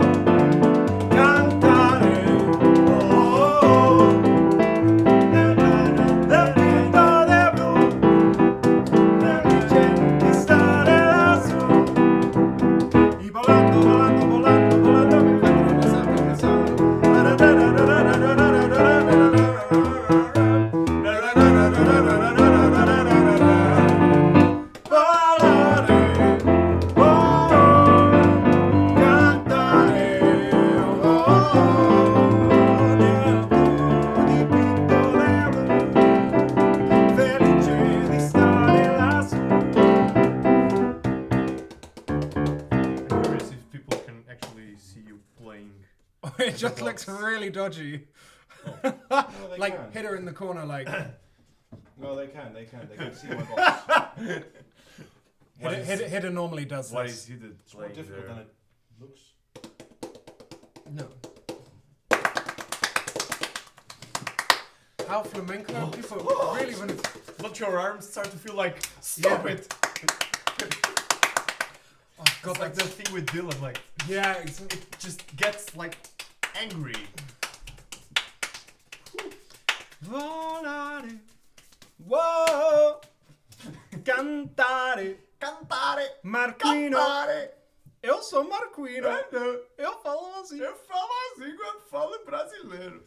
cantaré, del pinto de blue, del estaré azul, y volando, volando, volando, volando, mi cuerpo me salta, me salta. Volaré, oh, cantaré, oh, nel dipinto de blu, felice di stare lassù. I'm curious if people can actually see you playing. It just looks really dodgy. No, they Like, can. hit her in the corner, like, No, they can. They can see my box. What is- hit her normally does Why this. is he the It's more playing difficult there? than it looks. No. How flamenco people really want to. Don't your arms start to feel like stop Yeah. it? Oh god, It's like the thing with Dylan, like yeah, it's, it just gets like angry. volare, whoa, cantare, Cantare, Marquino. cantare. Eu sou Marquino. Eu falo assim. Eu falo assim quando falo brasileiro.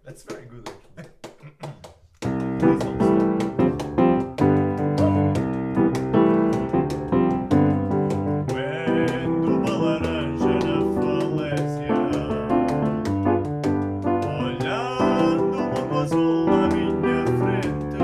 That's very good actually. This also. Vendo uma laranja na falésia, olhando uma azul à minha frente.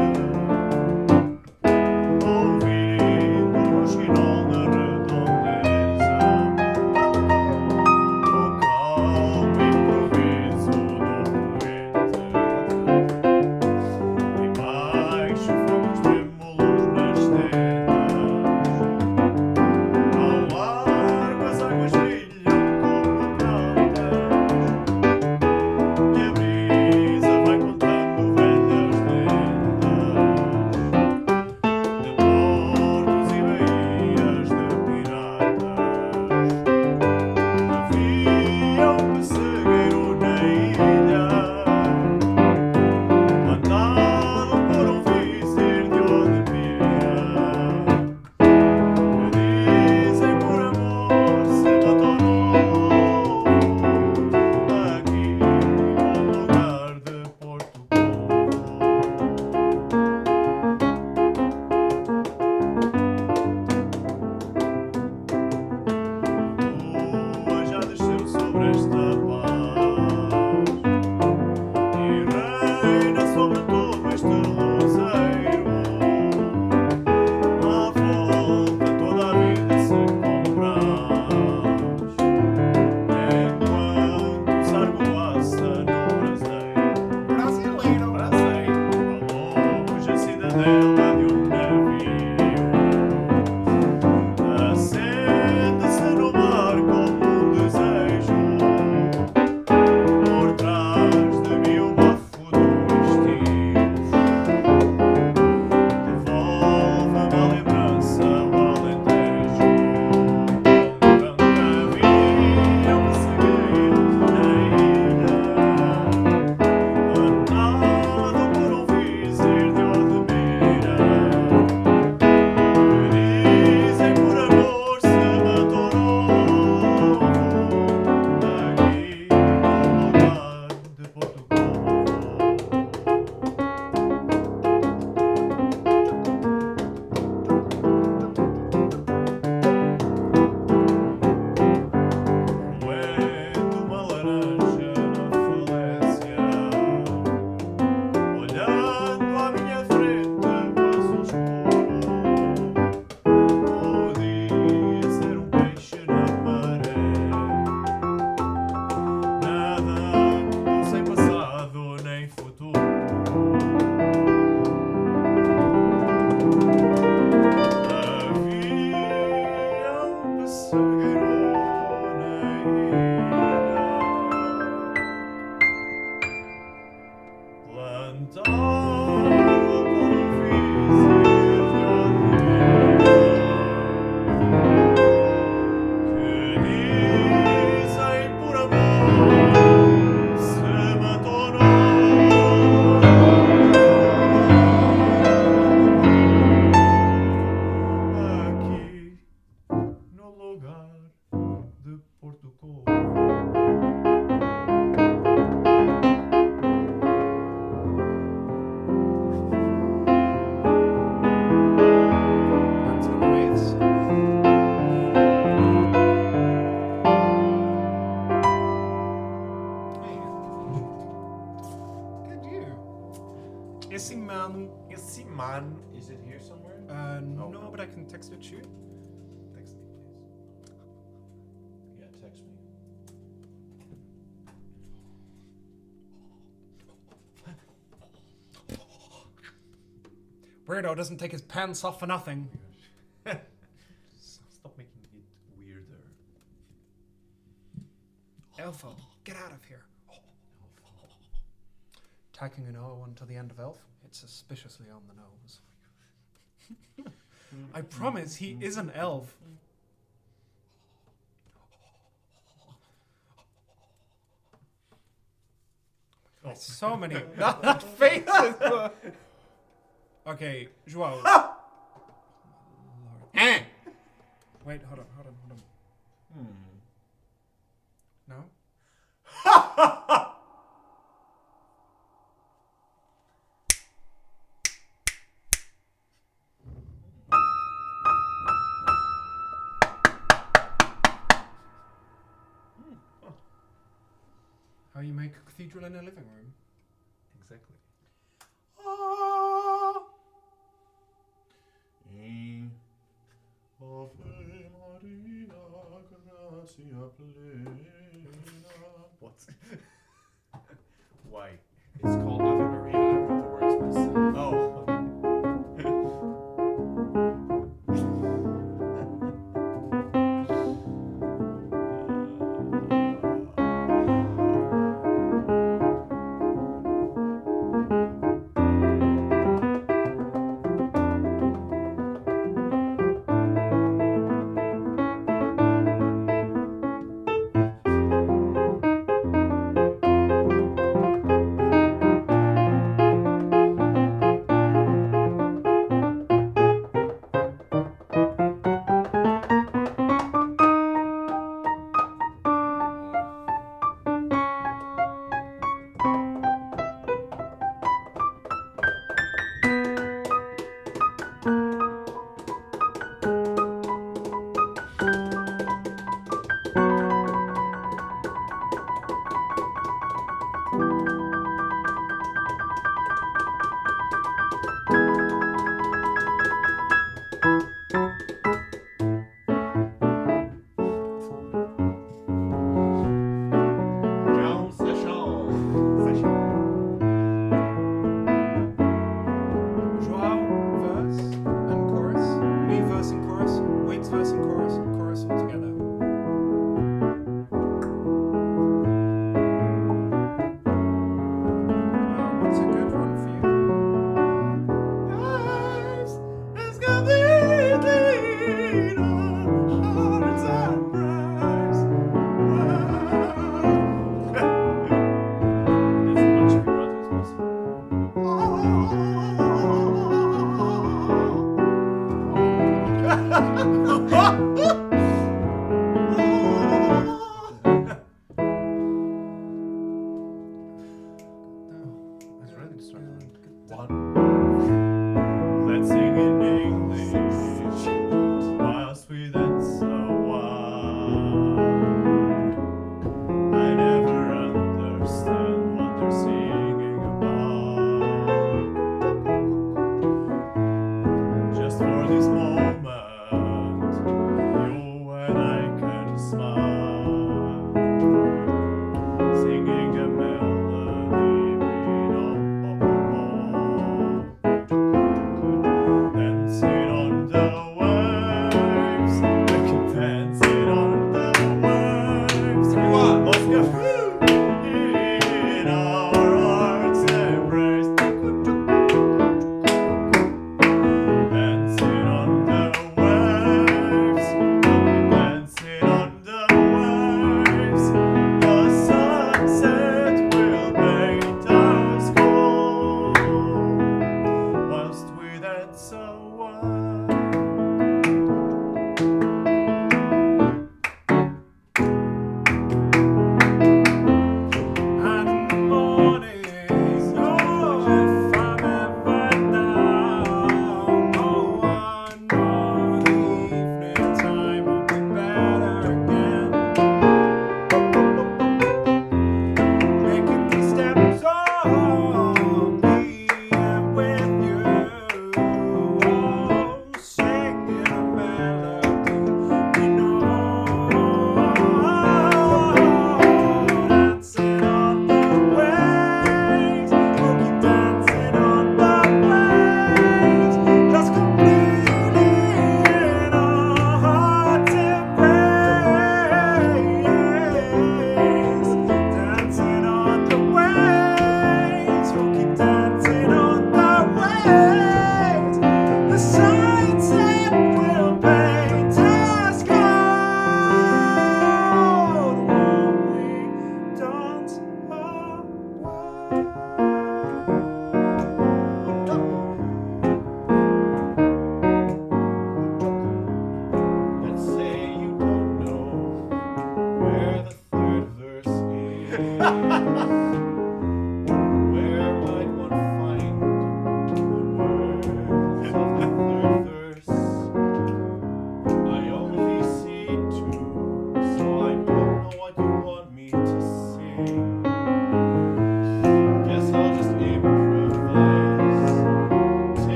That's nice. Hey. Good you. Esse man. Esse man, is it here somewhere? No, no. but I can text it to you. Text me, please. Yeah, text me. Weirdo doesn't take his pants off for nothing. Stop making it weirder. Elfo, get out of here. Tacking an O onto the end of elf, it's suspiciously on the nose. I promise he is an elf. Oh. So many that faces. Okay, Joao. Wait, hold on. No? How you make a cathedral in a living room? Exactly. Ave Maria, gratia plena. What? Why? It's called Ave Maria. I wrote the words myself. Oh. Down session. Joao verse and chorus, me verse and chorus, Wade's verse and chorus all together. What's a good one for you? It's completely hearts and brains. As much vibrato as possible. It's really struggling. Let's sing in English whilst we dance a while. I never understand what they're singing about. Just for this moment, you and I can smile, singing a melody we know.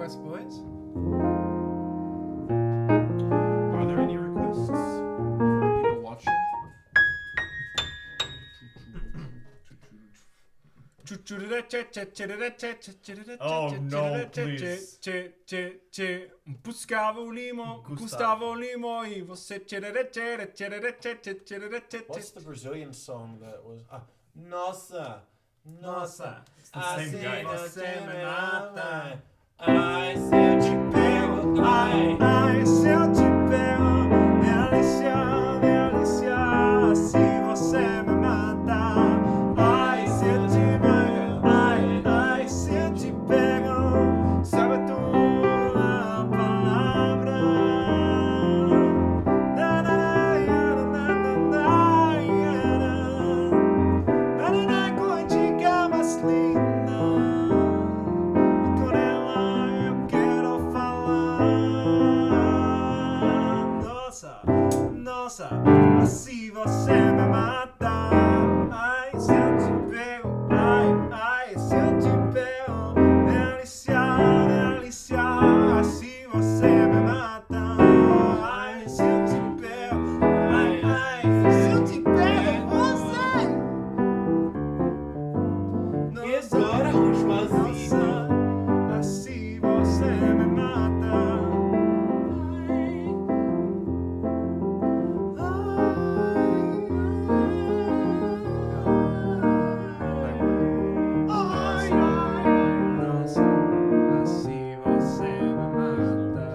requests, boys? Are there any requests from people watching? Oh, no, please. Gustavo Limo, Gustavo Limo, e você. What's the Brazilian song that was? Nossa, Nossa, It's the same guy. você me mata. Ai, se eu te pego, ai. Ai, se eu te pego, delícia, delícia, se você me mata. Ai, se eu te pego, ai, se eu te pego, sabe toda a palavra. Na, na, na, na, na, na, contigo mais linda. E com ela eu quero falar. Nossa, nossa, assim você me mata. Ai, se eu te pego, ai, se eu te pego, delícia, delícia, assim você me mata. Ai, se eu te pego, ai, se eu te pego, você. E agora a última Nossa, assim você me mata. Ai, nossa, assim você me mata.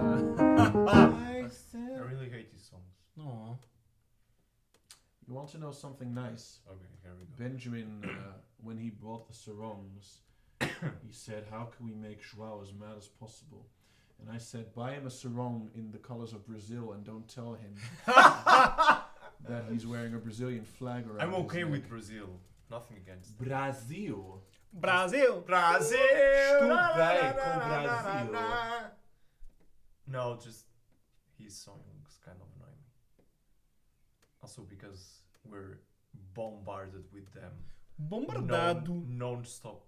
I really hate these songs. No. You want to know something nice? Okay, here we go. Benjamin, when he bought the sarongs, he said, "How can we make Joao as mad as possible?" And I said, "Buy him a sarong in the colors of Brazil, and don't tell him that he's wearing a Brazilian flag around." I'm his okay neck." with Brazil. Nothing against them. Brasil. Brasil! Brasil! bem com Brasil. No, just his songs kind of annoy me. Also because we're bombarded with them Bombardado. non-stop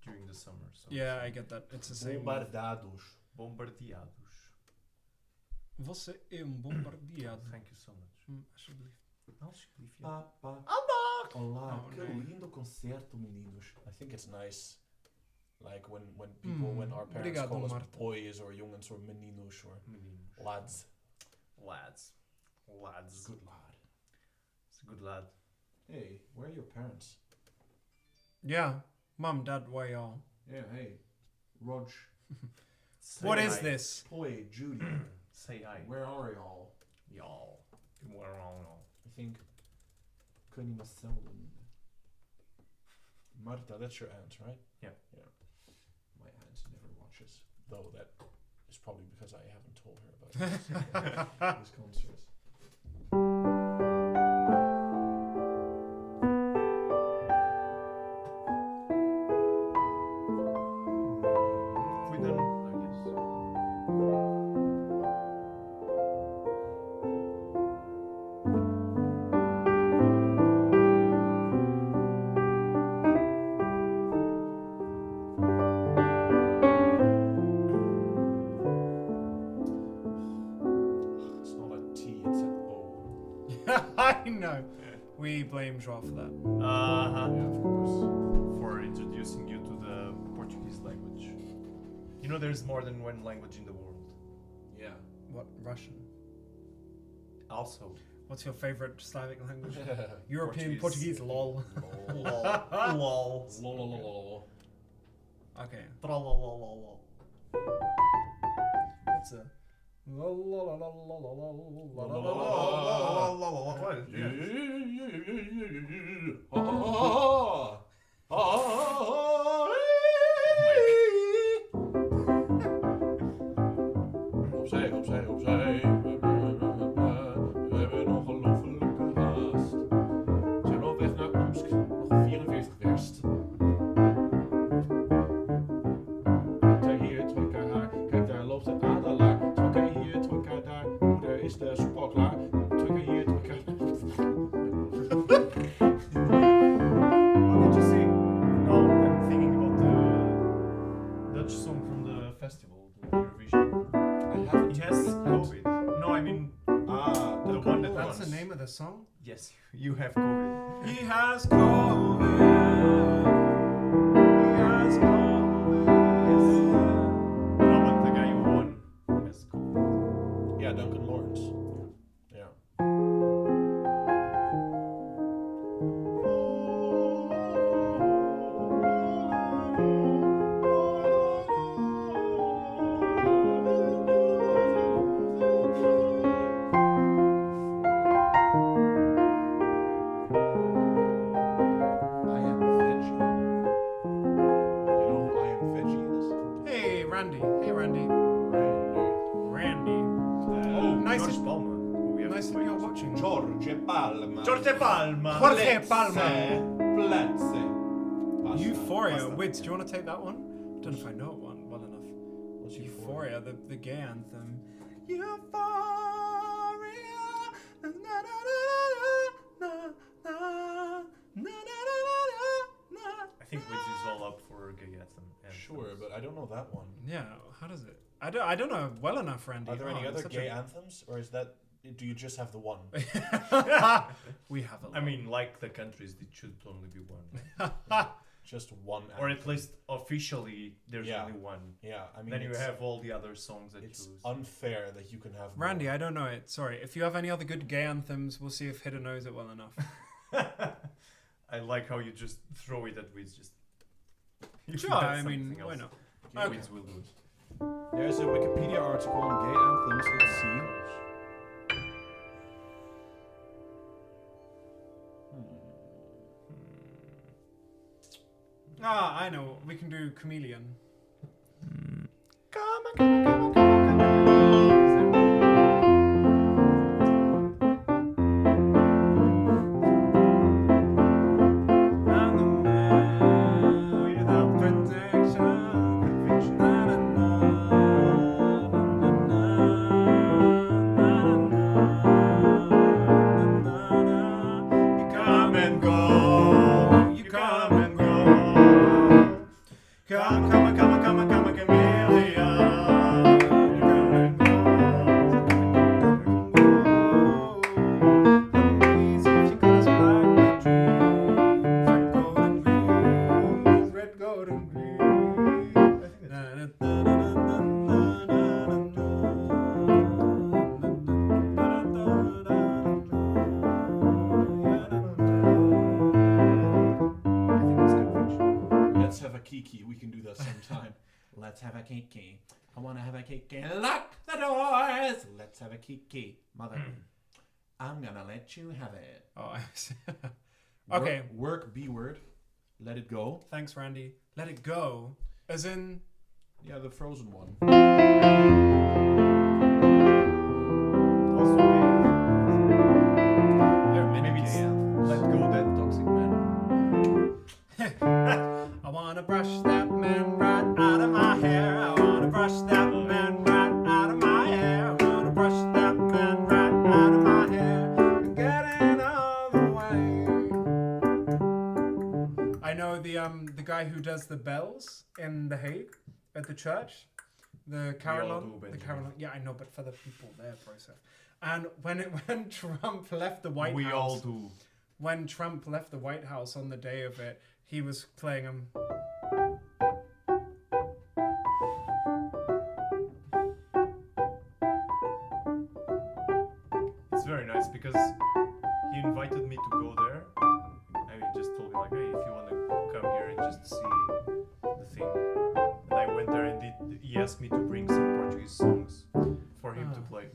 during the summer. So Yeah, I get that. It's the same. Bombardados. Bombardeados. Você é bombardeado. Thank you so much. Alsjeblieft. Alsjeblieft. Papa. Olá, Oh, que no. lindo concerto, meninos. I think it's nice. Like when people, when our parents Obrigado, call us Marta. boys or jongens or meninos or Meninos. lads. Lads. Lads. Good lad. It's a good lad. Hey, where are your parents? Yeah. Mom, Dad, why y'all? Yeah, hey. Rog, What Say is hi. this? Poi, Judy. Say hi. Where are y'all? Y'all. Where are y'all? I think Connie Marcellen. Marta, that's your aunt, right? Yeah. Yeah. My aunt never watches, though that is probably because I haven't told her about this concerts. We done, I guess. It's not a T, it's an O. I know. We blame Joao for that. Uh-huh. Yeah, of course. For introducing you to the Portuguese language. You know there's more than one language in the world. Yeah. What? Russian? Also. What's your favorite Slavic language? European Portuguese. Portuguese, lol. Lol. Lol. Okay. Tra-la-la-la-la. What's a. Opzij, opzij, opzij. We hebben een ongelofelijke haast. We zijn op weg naar Omsk, nog 44 verst. Kijk hier, 2 keer haar. Kijk, daar loopt een adelaar. 2 keer hier, 2 keer daar. Moeder is de soep al klaar. 2 keer hier, 2 keer daar. What did you say? No, I'm thinking about the Dutch song from the festival. Yes, you have COVID. He has COVID. He has COVID. No, but the guy who won has COVID. Yeah, Duncan Lawrence. Yeah. I am veggie. You know who I am veggie is? Hey, Randy. Hey, Randy. Randy. Oh, nice George to- Palma. who we have Nice that played. you're watching. George Palma. Jorge Palma. Jorge Palma. Plezze. Basta, Euphoria. basta. Wait, do you want to take that one? I don't know if I know it one well enough. What's Euphoria, the gay anthem. Euphoria. Na, na, na, na, na, na, na, na. I think Wiz is all up for a gay anthem. Sure, but I don't know that one. Yeah, how does it? I don't know well enough, Randy. Are there any Oh, other such gay a- anthems, or is that? Do you just have the one? We have a lot. I mean, like the countries, it should only be one. Just one. Or at anthem. least officially, there's Yeah. only one. Yeah, I mean, Then you it's, have all the other songs that it's you use. unfair that you can have. more. Randy, I don't know it. Sorry. If you have any other good gay anthems, we'll see if Hidden knows it well enough. I like how you just throw it at Wiz. Just you Sure, that's I mean, something why else. not? Okay. Okay. Wiz will do it. There's a Wikipedia article on gay anthems. Let's see. Ah, I know. We can do Chameleon. I'm the man without protection. Na, na, na, na, na, na, na, na. You come and go. You come and go. Come, come, come, come, come, chameleon. You come and go. Easy if you cause like my dreams. Red, gold, and green. I think Na, that's na, na, na, na, na, I think it's conventional. Let's have a kiki. We can do that sometime. Let's have a kiki. I want to have a kiki. Lock the doors. Let's have a kiki. Mother, I'm gonna let you have it. Oh, I see. Work- Okay. Work B word. Let it go. Thanks, Randy. Let it go. As in, Yeah, the frozen one. Also gay. There are many Maybe gay it's anthems. Let Go That Toxic Man. I wanna brush that man right out of my hair. I wanna brush that man right out of my hair. I wanna brush that man right out of my hair. And get it out of the way. I know the guy who does the bells in The Hague at the church. The carillon. do, The Benjamin. carillon. Yeah, I know, but for the people there, process. And when Trump left the White We House. all do. When Trump left the White House on the day of it, he was playing them. It's very nice because he invited me to go there. And he just told me like, hey, if you want to come here and just see the thing. And I went there and he asked me to bring some Portuguese songs for him to Ah. play.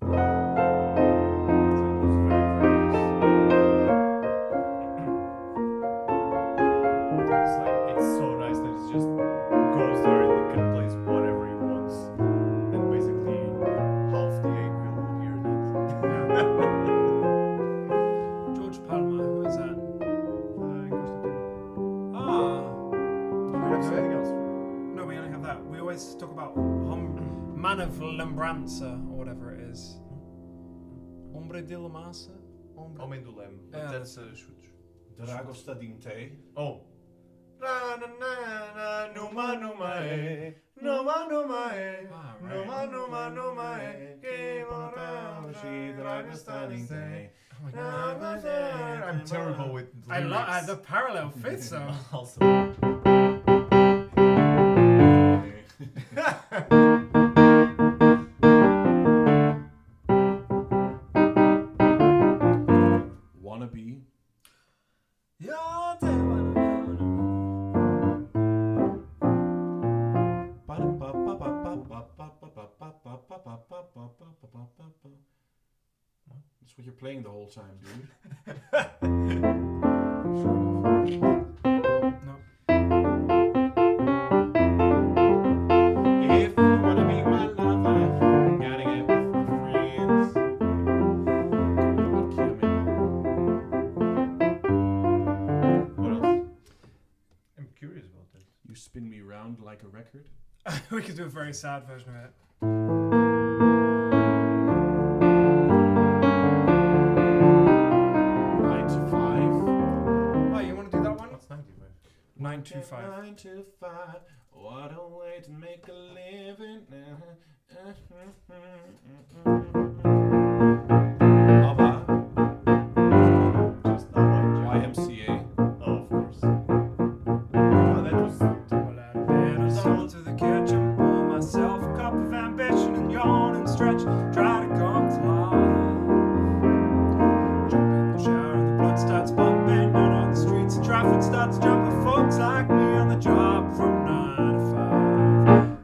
So it was very, very nice. It's like it's so nice that he just goes there and he can play whatever he wants. And basically half the Hague will hear that. George Palma, who is that? Ah. Do we have something else? No, we only have that. We always talk about Man of Lembranza, or whatever it is. Hombre de la Massa? Homem do Leme. But Yeah, that's chutes. Dragosta Dinte. Oh. Na na na na numa numa e numa numa e Ah, right. numa numa numa e que moramos e dragos Oh, my God. I'm terrible with I love lyrics. the parallel fits though. Also. Wannabe. Ja, det var That's what you're playing the whole time, dude. No. If you wanna be my lover, gotta get with my friends. What else? I'm curious about this. You spin me round like a record. We could do a very sad version of it. 9 to 5. Oh, you want to do that one? What's 95? 925. 9 to 5. What a way to make a living. ABBA. Just not like YMCA. Oh, of course. Oh, that was. Well, I'd better stroll to the kitchen, pour myself a cup of ambition and yawn and stretch, try to come to life. Jump in the shower and the blood starts pumping, and on the streets the traffic starts jumping. Folks like me on the job from 9 to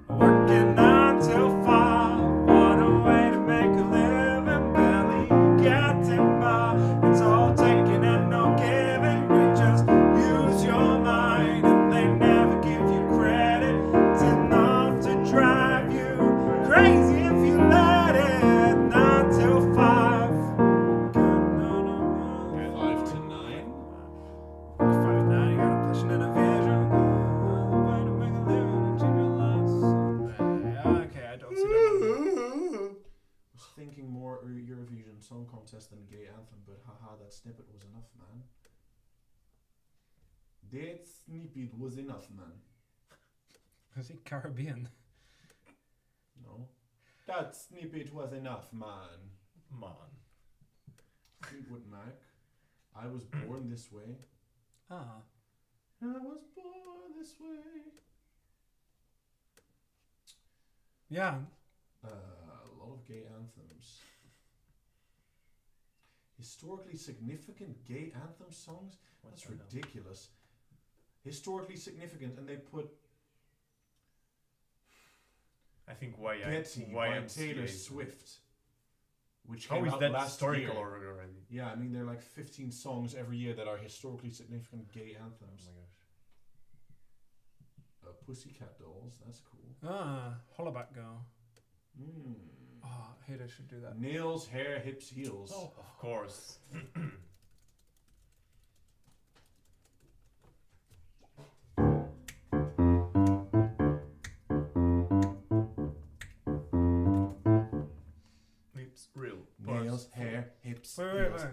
5, working 9 till 5. What a way to make a living, barely getting by. It's all taking and no giving. You just use your mind, and they never give you credit. It's enough to drive you crazy if you let it. 9 till 5. 5 to 9. 5 9, you got a passion and a vision. Way to make a living and change your life. Okay, I don't see that. I was thinking more Eurovision Song Contest than Gay Anthem, but haha, that snippet was enough, man. That snippet was enough, man. Is he Caribbean? No. That snippet was enough, man. Man. Fleetwood Mac. I was born this way. Ah. I was born this way. Yeah. A lot of gay anthems. Historically significant gay anthem songs? That's right now? ridiculous. Historically significant, and they put I think Betty by YMCA Taylor is- Swift, which How came is out that last historical year. already? Yeah, I mean there are like 15 songs every year that are historically significant gay Oh anthems. my gosh. Pussycat Dolls, that's cool. Ah, Hollaback Girl. Mm. Oh, I hate I should do that. Nails, hair, hips, heels. Oh, of course. Lips, real. Nails, Bars. hair, hips, Wait, heels.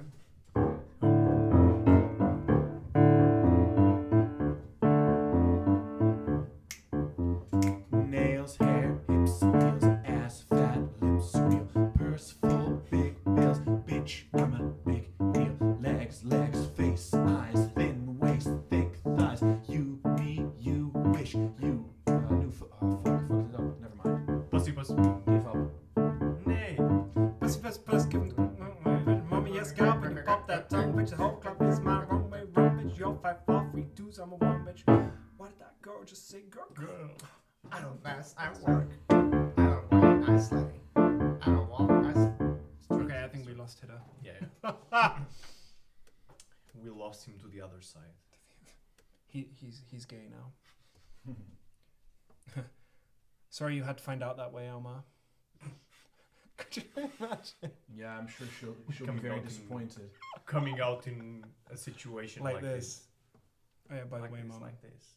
Nails, hair, hips, heels, ass, fat, lips, real. Purse full, big bills, bitch, I'm a big deal. Legs, legs, face, eyes, thin waist, thick thighs. You, me, you, wish, you. New fuck it up. Never mind. Pussy, pussy. Give up. Nay. Pussy, pussy, pussy, give him mommy, yes, girl, when you pop that tongue, bitch, the whole club is my wrong way, wrong, bitch. You're 5, 4, 3, 2s, I'm a 1, bitch. Why did that girl just say girl? Girl. I don't dance, I work. I don't wait, I slay. I don't walk, I Okay, I think we lost Hida. Yeah. We lost him to the other side. He's gay now. Sorry you had to find out that way, Omar. Could you imagine? Yeah, I'm sure she'll be Coming very out in- disappointed. Coming out in a situation Like like, this. Oh yeah, by Like the way, this, Mom. like this.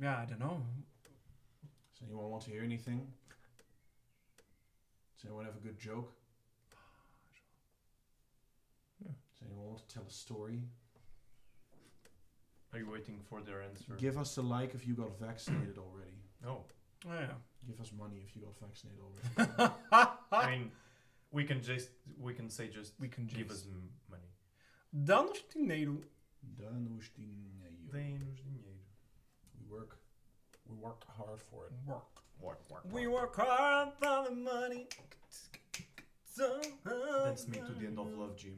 Yeah, I don't know. Does anyone want to hear anything? Does anyone have a good joke? Yeah. Does anyone want to tell a story? Are you waiting for their answer? Give us a like if you got vaccinated already. Oh, Oh, yeah. Give us money if you got vaccinated already. I mean, we can say just We can give just- us money. Dá-nos dinheiro. Dá-nos dinheiro. Dê-nos dinheiro. We work hard for it. Work. We work hard for the money. So That's me to the end of Love Jim.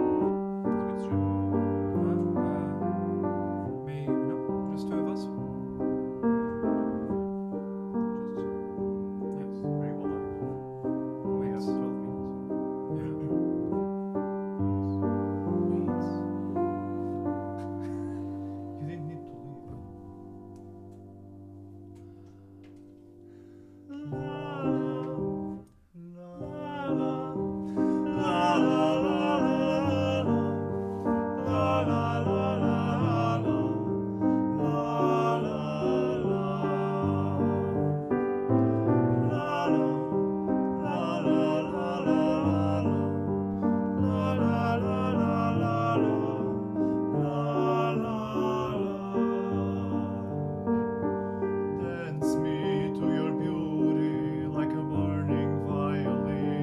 It's a bit strange. Me, no, just two of us. Yes, very well done. We have 12 minutes. You didn't need to leave. Dance me to your beauty like a burning violin.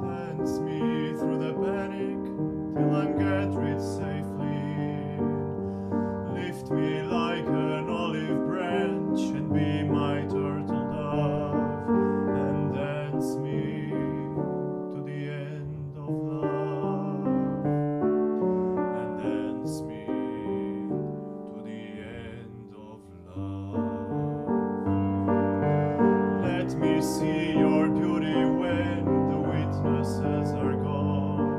Dance me through the panic till I'm get rid safely. Lift me like an olive branch and be my turtle dove. And dance me to the end of love. And dance me to the end of love. Let me see your beauty when the witnesses are gone.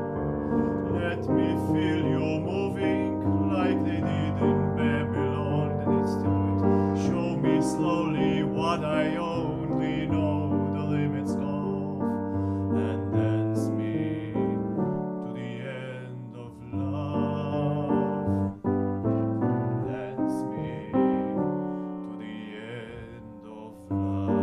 Let me feel you moving like they did in Babylon. And it's still wet. Show me slowly what I only know the limits of. And dance me to the end of love. Dance me to the end of love.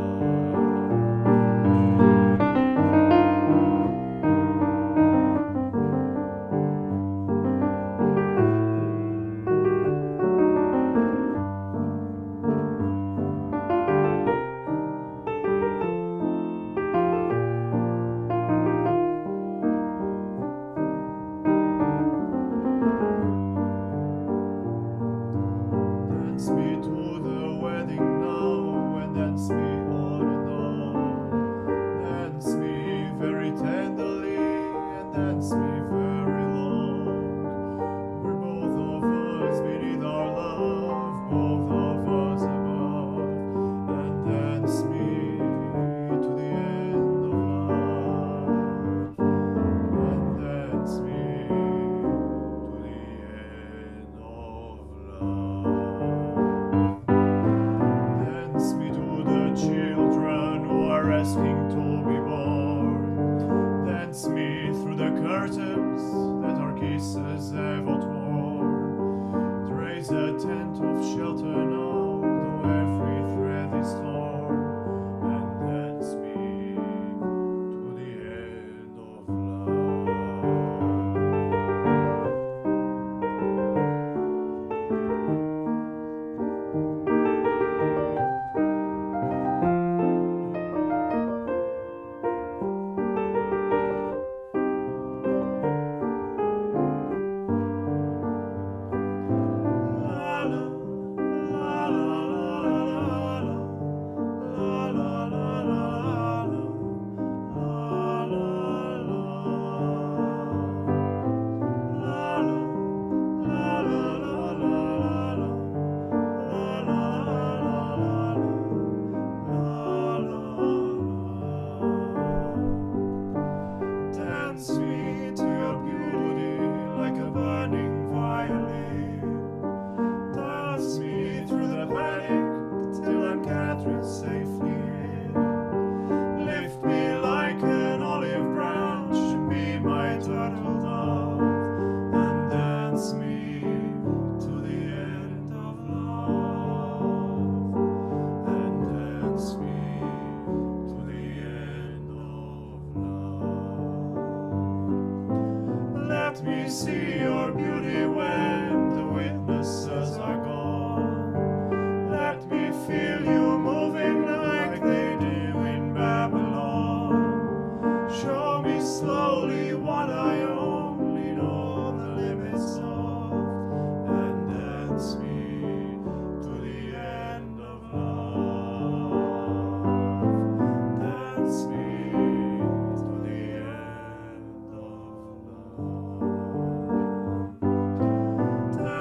Dance me to the wedding now and dance me on and on. Dance me very tenderly and dance me very long. We're both of us beneath our love, both of us above. And dance me to the end of love. And dance me to the end of love. Dance me to the children who are asking to be born. Dance me through the curtains that our kisses have outworn. Raise a tent of shelter now, though every thread is torn. And dance me to the end of love. La la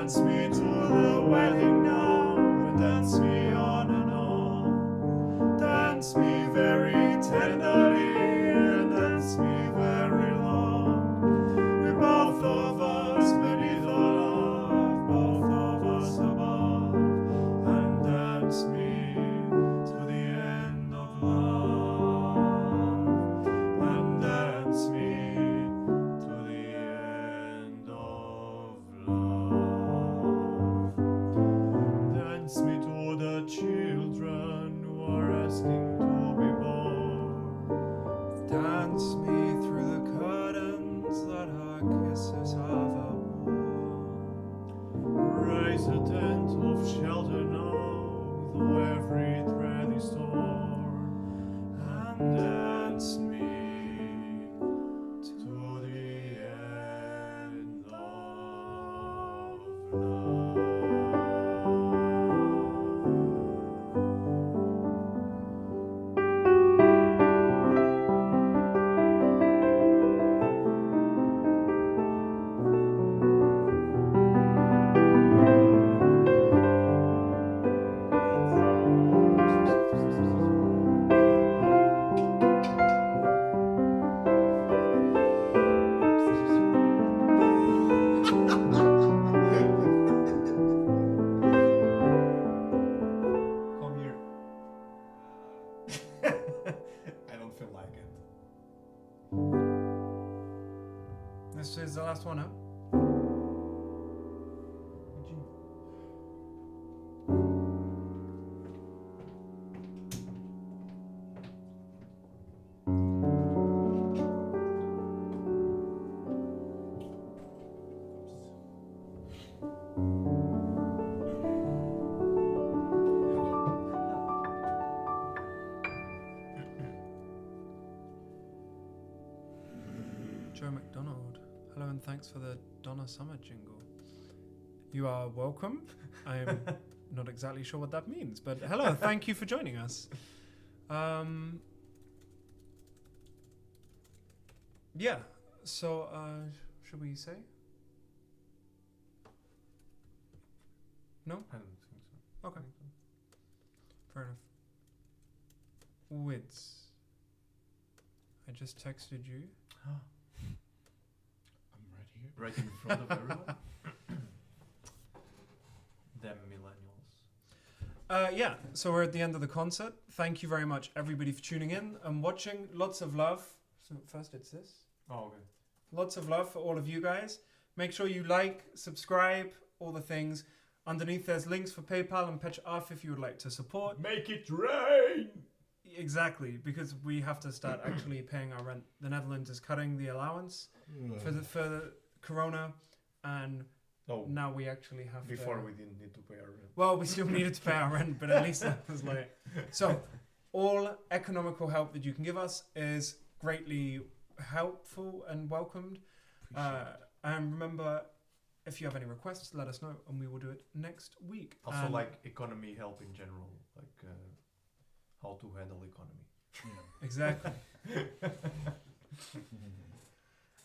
dance me to the wedding now, and dance me on and on. Dance me very tenderly, and dance me very long. With both of us beneath our love, both of us above, and dance me to the end of love, and dance me to the end of love. Dance me to the children who are asking to be born. Dance me through the curtains that our kisses have outworn. Raise a tent of shelter now, though every thread is torn, and dance me to the end of love. Come here. I don't feel like it. This is the last one, huh? Joe McDonald. Hello and thanks for the Donna Summer jingle. You are welcome. I'm not exactly sure what that means, but hello, thank you for joining us. Yeah, so should we say? No? I don't think so. Okay, fair enough. Wids. I just texted you. I'm right here. Right in front of everyone. Them millennials. Yeah, so we're at the end of the concert. Thank you very much, everybody, for tuning in and watching. Lots of love. So first it's this. Oh, okay. Lots of love for all of you guys. Make sure you like, subscribe, all the things. Underneath there's links for PayPal and PetchAff if you would like to support. Make it rain! Exactly, because we have to start actually paying our rent. The Netherlands is cutting the allowance for the Corona, and Oh, now we actually have before to... we didn't need to pay our rent. Well, we still needed to pay our rent, but at least that was like... So, all economical help that you can give us is greatly helpful and welcomed. And remember, if you have any requests, let us know, and we will do it next week. Also, And- like economy help in general, like how to handle economy. Exactly.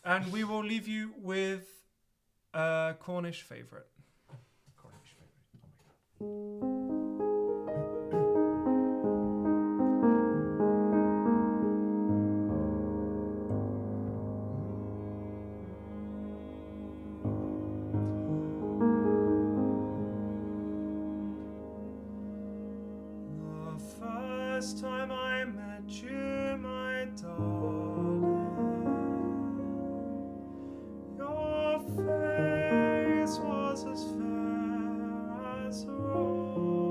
And we will leave you with a Cornish favourite. Cornish favorite. Oh my god. The first time I met you, my darling, your face was as fair as a rose.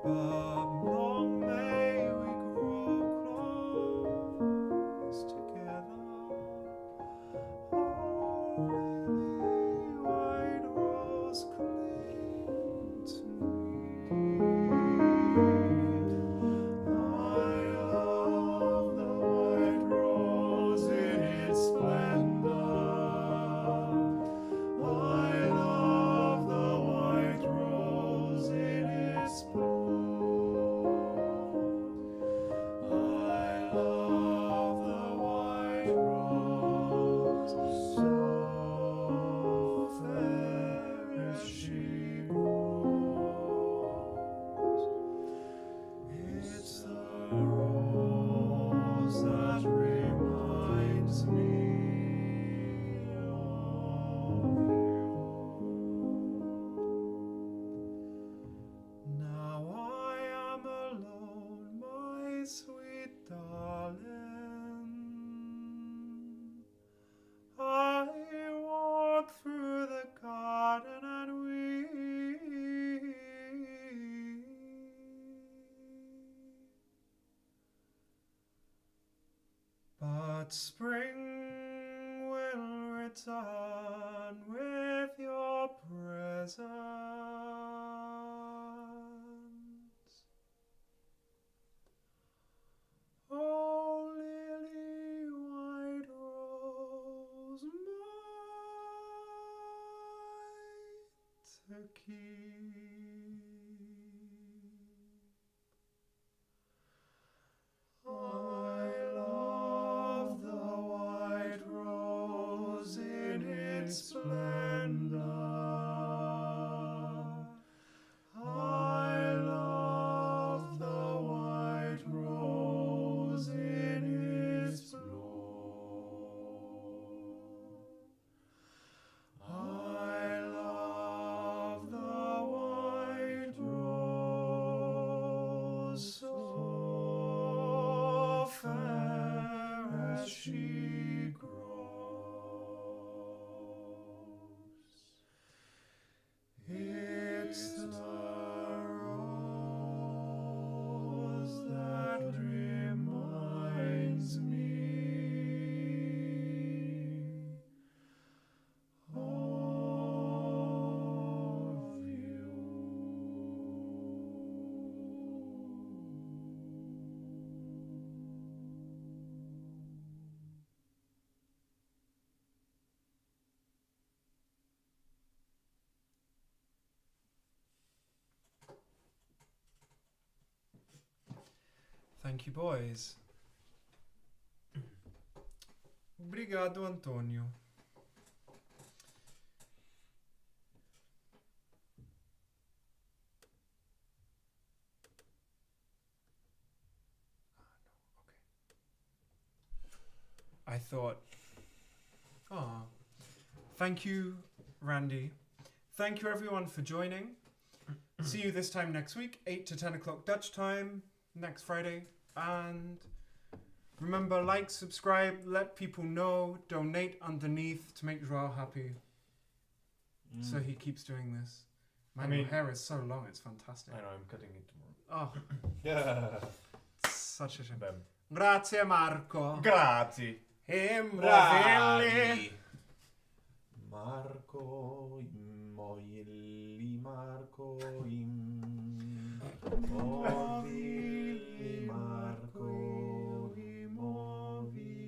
but long may we grow close together. Holy white rose, cling to me. I love the white rose in its splendor. I love the white rose in its bloom. I love the white rose, so fair as she grows. It's the rose that reminds me of you. Now I am alone, my sweet darling. I walk through the garden and weep. But spring will return with your presence. Oh, lily white rose, mine to keep. I love the white rose in its splendor. I love the white rose in its bloom. I love the white rose, so fair as she grows. It's the rose that reminds me of you. Thank you, boys. Obrigado, Antonio. I thought, thank you, Randy. Thank you, everyone, for joining. See you this time next week, 8 to 10 o'clock Dutch time, next Friday. And remember, like, subscribe, let people know, donate underneath to make Joao happy. So he keeps doing this. Man, your hair is so long, it's fantastic. I know, I'm cutting it tomorrow. Oh, Yeah. such a shame. Bam. Grazie, Marco. Grazie. Bravi. Marco, immobili, Marco, immobili, Marco, immobili,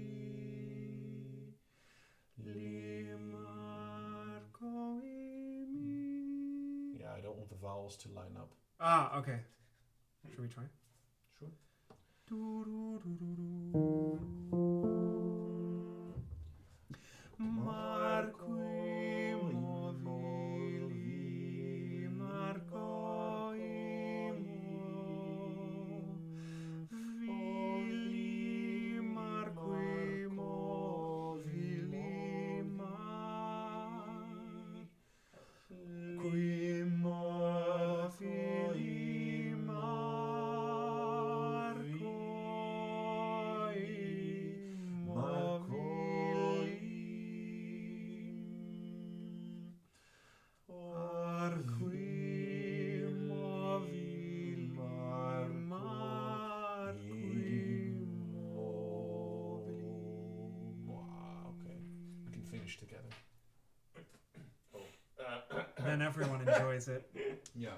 Marco, Yeah, I don't want the vowels to line up. Ah, okay. Should we try? Sure. Marco immobili, Marco immobili, Marco immobili, Marco immobili, Marco immobili. then everyone enjoys it. Yeah.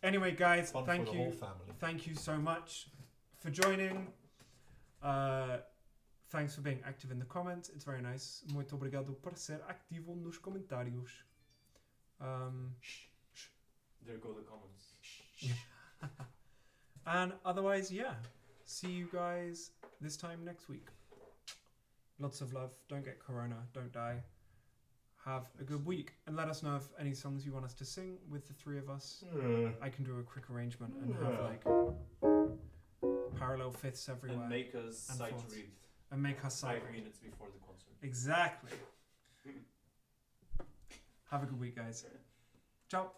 Anyway, guys, Fun thank for the you. whole family. Thank you so much for joining. Thanks for being active in the comments. It's very nice. Muito obrigado por ser activo nos comentários. There go the comments. And otherwise, yeah. See you guys this time next week. Lots of love. Don't get corona. Don't die. Have a good week. And let us know if any songs you want us to sing with the three of us. I can do a quick arrangement and have like parallel fifths everywhere. And make us And sight fourths. read And make us 5 silent. minutes before the concert. Exactly. Have a good week, guys. Ciao.